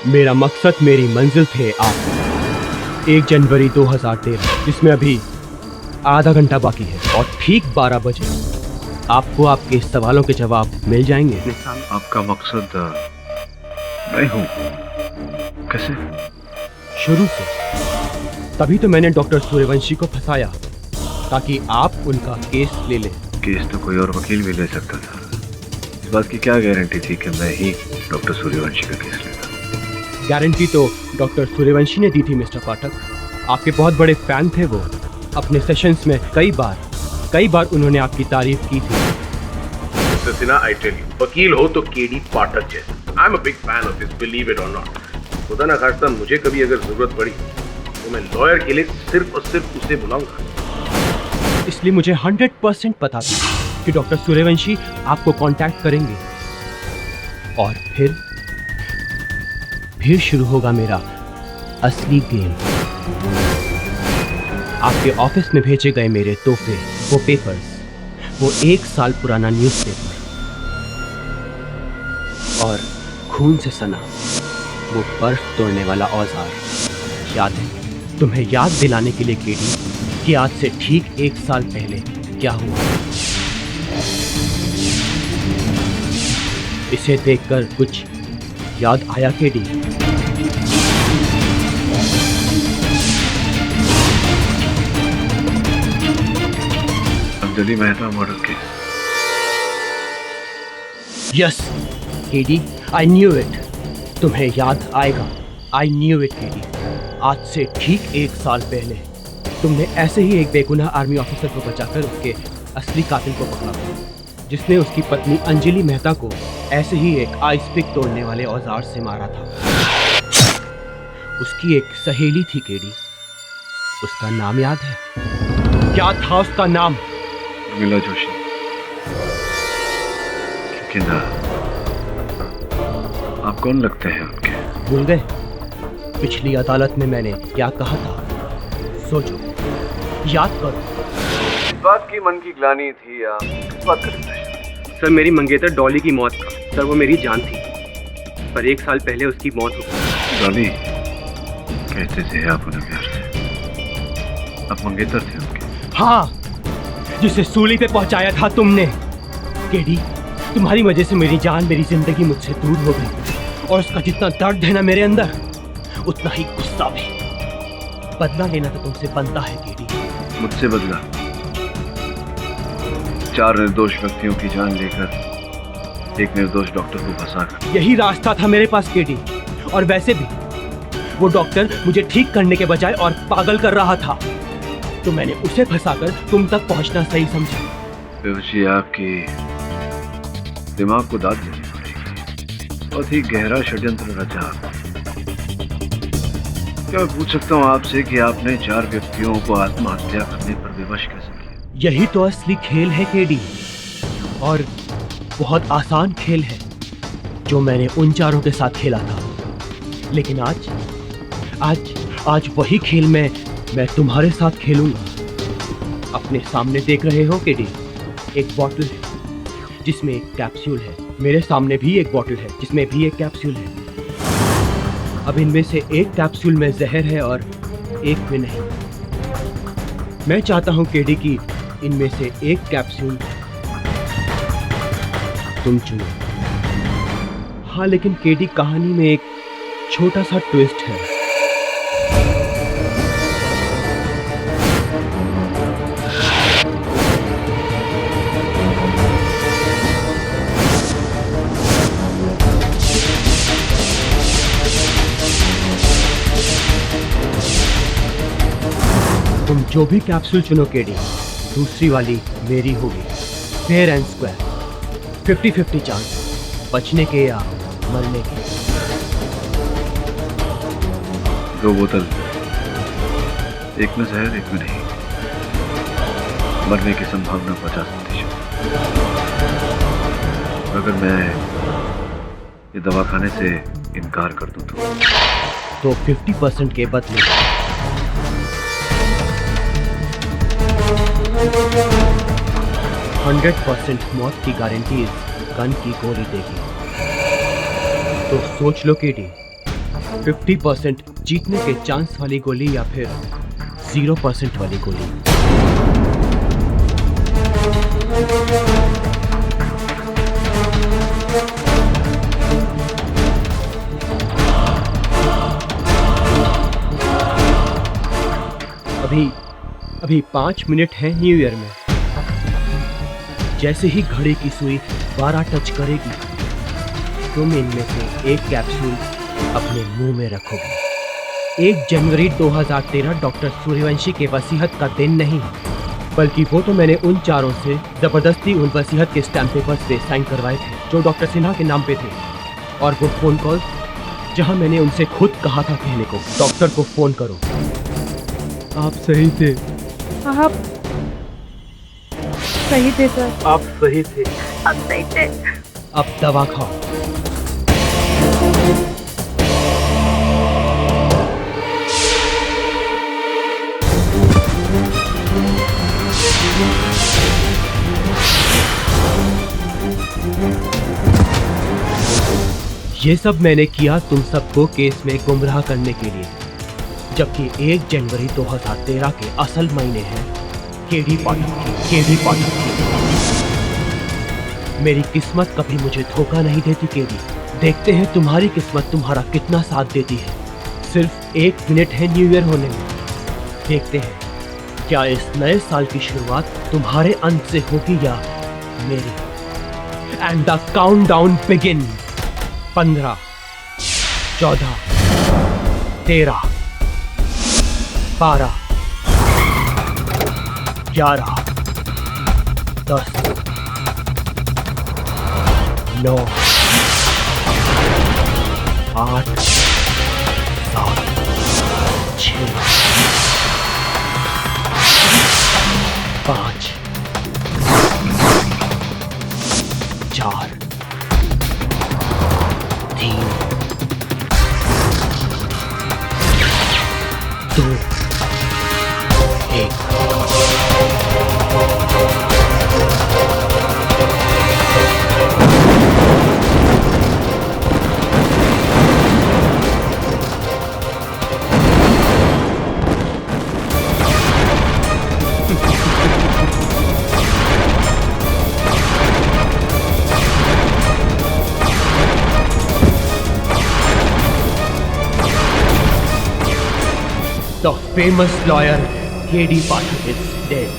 मेरा मकसद मेरी मंजिल थे आप। 1 जनवरी 2013, जिसमें अभी आधा घंटा बाकी है, और ठीक 12 बजे आपको आपके सवालों के जवाब मिल जाएंगे। आपका मकसद मैं हूँ? कैसे? शुरू से। तभी तो मैंने डॉक्टर सूर्यवंशी को फंसाया, ताकि आप उनका केस ले लें। केस तो कोई और वकील भी ले सकता था। इस बात की क्या गारंटी थी कि मैं ही डॉक्टर सूर्यवंशी का केस लेता? गारंटी तो डॉक्टर सूर्यवंशी ने दी थी मिस्टर पाठक। आपके बहुत बड़े फैन थे वो। अपने सेशंस में कई बार उन्होंने आपकी तारीफ की थी। Mister Sinha, I tell you, वकील हो तो केडी पाठक जैसे। I'm a big fan of his, believe it or not. खुदा ना खास्ता मुझे कभी अगर जरूरत पड़ी तो मैं लॉयर के लिए सिर्फ और सिर्फ उसे बुलाऊंगा। इसलिए मुझे 100% पता था कि डॉक्टर सूर्यवंशी आपको कांटेक्ट करेंगे, और फिर शुरू होगा मेरा असली गेम। आपके ऑफिस में भेजे गए मेरे तोहफे, वो पेपर्स, वो 1 साल पुराना न्यूज़पेपर, और खून से सना वो बर्फ तोड़ने वाला औजार याद है? तुम्हें याद दिलाने के लिए केडी कि आज से ठीक 1 साल पहले क्या हुआ। इसे देखकर कुछ याद आया KD? Anjali Mehta murder case. Yes KD, I knew it. तुम्हें याद आएगा। I knew it KD. आज से ठीक 1 साल पहले तुमने ऐसे ही एक बेगुनाह आर्मी ऑफिसर को बचाकर उसके असली कातिल को पकड़ा, जिसने उसकी पत्नी अंजलि मेहता को ऐसे ही एक आइस पिक तोड़ने वाले औजार से मारा था। उसकी एक सहेली थी केडी, उसका नाम याद है? क्या था उसका नाम? उर्मिला जोशी। लेकिन आप कौन लगते हैं उनके? भूल गए पिछली अदालत में मैंने क्या कहा था? सोचो, याद करो। इस बात की मन की ग्लानि थी या किस बात का? सर, मेरी मंगेतर डॉली की मौत का, सर वो मेरी जान थी, पर 1 साल पहले उसकी मौत हो गई। डॉली कहते थे आप उन्हें प्यार से, आप मंगेतर थे उनके? हाँ, जिसे सूली पे पहुंचाया था तुमने। केडी, तुम्हारी वजह से मेरी जान, मेरी जिंदगी मुझसे दूर हो गई, और उसका जितना दर्द है ना मेरे अंदर, उतना ही गुस्सा भी। बदला लेना तो तुमसे बनता है केडी। मुझसे बदला? 4 निर्दोष व्यक्तियों की जान लेकर एक निर्दोष डॉक्टर को फंसाकर। यही रास्ता था मेरे पास केडी, और वैसे भी वो डॉक्टर मुझे ठीक करने के बजाय और पागल कर रहा था, तो मैंने उसे फंसाकर तुम तक पहुंचना सही समझा। बेहोशी, आपकी दिमाग को दाद देनी पड़ेगी। बहुत ही गहरा षड्यंत्र रचा आपने। क्या मैं पूछ सकता हूँ आपसे कि आपने 4 व्यक्तियों को आत्महत्या करने पर विवश कैसे किया? यही तो असली खेल है केडी, और बहुत आसान खेल है जो मैंने उन 4 के साथ खेला था। लेकिन आज वही खेल मैं तुम्हारे साथ खेलूंगा। अपने सामने देख रहे हो केडी, एक बॉटल है जिसमें एक कैप्सूल है। मेरे सामने भी एक बॉटल है जिसमें भी एक कैप्सूल है। अब इनमें से एक कैप्सूल में जहर है और एक में नहीं। मैं चाहता हूं केडी कि इनमें से एक कैप्सूल तुम चुनो। हाँ, लेकिन केडी, कहानी में एक छोटा सा ट्विस्ट है। तुम जो भी कैप्सूल चुनो केडी, दूसरी वाली मेरी होगी। फेयर एंड स्क्वायर, 50-50 चांस बचने के या मरने के। 2 बोतल, एक में जहर एक में नहीं। मरने की संभावना 50%। अगर मैं ये दवा खाने से इनकार कर दूं तो 50% के बदले 100% मौत की गारंटी इस गन की गोली देगी। तो सोच लो केडी, 50% जीतने के चांस वाली गोली या फिर 0% वाली गोली। अभी 5 मिनट है न्यू ईयर में। जैसे ही घड़ी की सुई 12 टच करेगी, तुम इनमें से एक कैप्सूल अपने मुंह में रखोगे। 1 जनवरी 2013 डॉक्टर सूर्यवंशी के वसीयत का दिन नहीं, बल्कि वो तो मैंने उन 4 से जबरदस्ती उन वसीयत के स्टैम्प पेपर से साइन करवाए थे जो डॉक्टर सिन्हा के नाम पे थे। और वो फोन कॉल जहां मैंने उनसे खुद कहा था कहने को, डॉक्टर को फोन करो, आप सही थे, आप सही थे सर, आप सही थे, आप सही थे। अब दवा खाओ। ये सब मैंने किया तुम सबको केस में गुमराह करने के लिए, जबकि 1 जनवरी 2013 के असल महीने हैं केडी पाठक की। मेरी किस्मत कभी मुझे धोखा नहीं देती केडी। देखते हैं तुम्हारी किस्मत तुम्हारा कितना साथ देती है। सिर्फ 1 मिनट है न्यू ईयर होने में। देखते हैं क्या इस नए साल की शुरुआत तुम्हारे अंत से होगी या मेरी। And the countdown begin. 15, 14, 13, 12, 11, 10, 9, 8, 7, 6, 5, 4, 3, 2, 1। The famous lawyer K.D. Pathak is dead.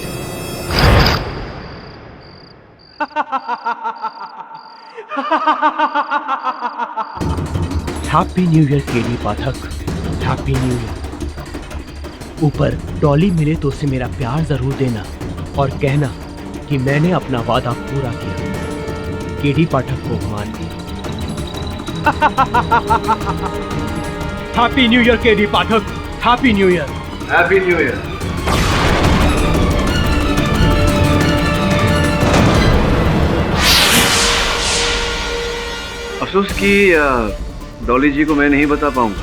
Happy New Year K.D. Pathak. Happy New Year. ऊपर डॉली मिले तो उसे मेरा प्यार जरूर देना और कहना कि मैंने अपना वादा पूरा किया। के.डी. पाठक को मान दिया। Happy new year KD. Pathak. Happy new year. Happy new year. अफसोस कि डॉली जी को मैं नहीं बता पाऊंगा,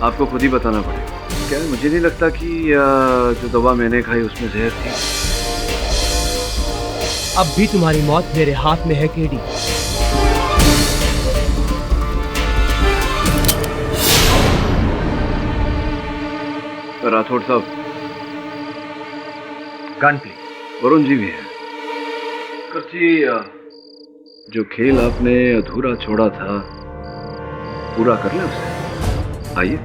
आपको खुद ही बताना पड़ेगा। क्या मुझे नहीं लगता कि जो दवा मैंने खाई उसमें जहर थी। अब भी तुम्हारी मौत मेरे हाथ में है के.डी. राठौड़ साहब, गन प्लीज। वरुण जी भी है। जी, जो खेल आपने अधूरा छोड़ा था पूरा कर लें उसे। आइए।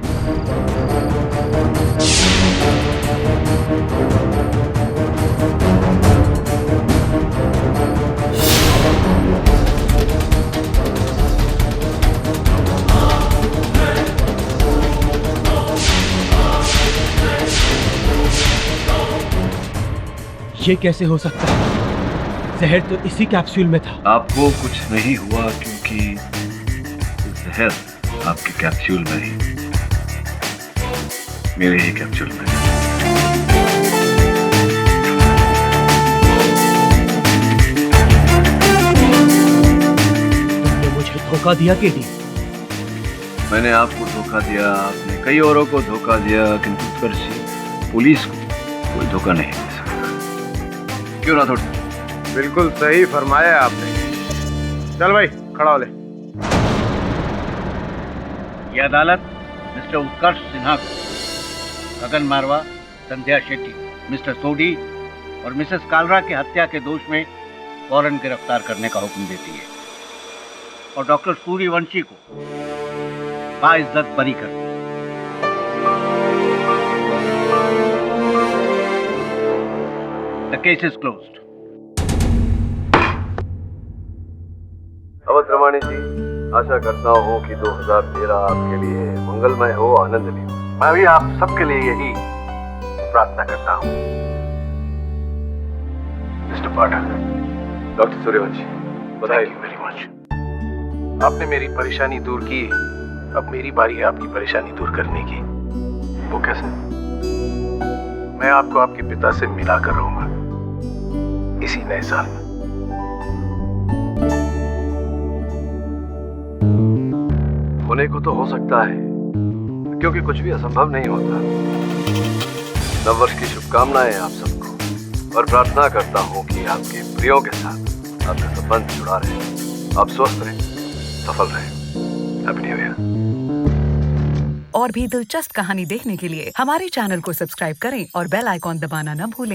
ये कैसे हो सकता है? जहर तो इसी कैप्सूल में था। आपको कुछ नहीं हुआ क्योंकि जहर आपके कैप्सूल में ही, मेरे ही कैप्सूल में। तुमने मुझे धोखा दिया के.डी. मैंने आपको धोखा दिया, आपने कई औरों को धोखा दिया, किंतु उत्कर्ष पुलिस को कोई धोखा नहीं दे सकता। क्यों राठौड़? बिल्कुल सही फरमाया आपने। चल भाई, खड़ा हो ले। यह अदालत मिस्टर उत्कर्ष सिन्हा को गगन मारवा, संध्या शेट्टी, मिस्टर सोडी और मिसेस कालरा की हत्या के दोष में फौरन गिरफ्तार करने का हुक्म देती है और डॉक्टर सूर्यवंशी को बाइज्जत बरी करती है। The case is closed. Awadh Ramani जी, आशा करता हूँ कि 2013 आपके लिए मंगलमय हो, आनंदमय हो। मैं भी आप सबके लिए यही प्रार्थना करता हूँ। मिस्टर पाठक, डॉक्टर सूर्यवंशी, बधाई। Thank you very much. आपने मेरी परेशानी दूर की, अब मेरी बारी है आपकी परेशानी दूर करने की। वो कैसे? मैं आपको आपके पिता से मिला कर रहूंगा इसी नए साल में। होने को तो हो सकता है, क्योंकि कुछ भी असंभव नहीं होता। नववर्ष की शुभकामनाएं आप सबको, और प्रार्थना करता हूं कि आपके प्रियों के साथ आपका संबंध जुड़ा रहे, आप स्वस्थ रहें, सफल रहें। Happy new year. और भी दिलचस्प कहानी देखने के लिए हमारे चैनल को सब्सक्राइब करें और बेल आइकॉन दबाना न भूलें।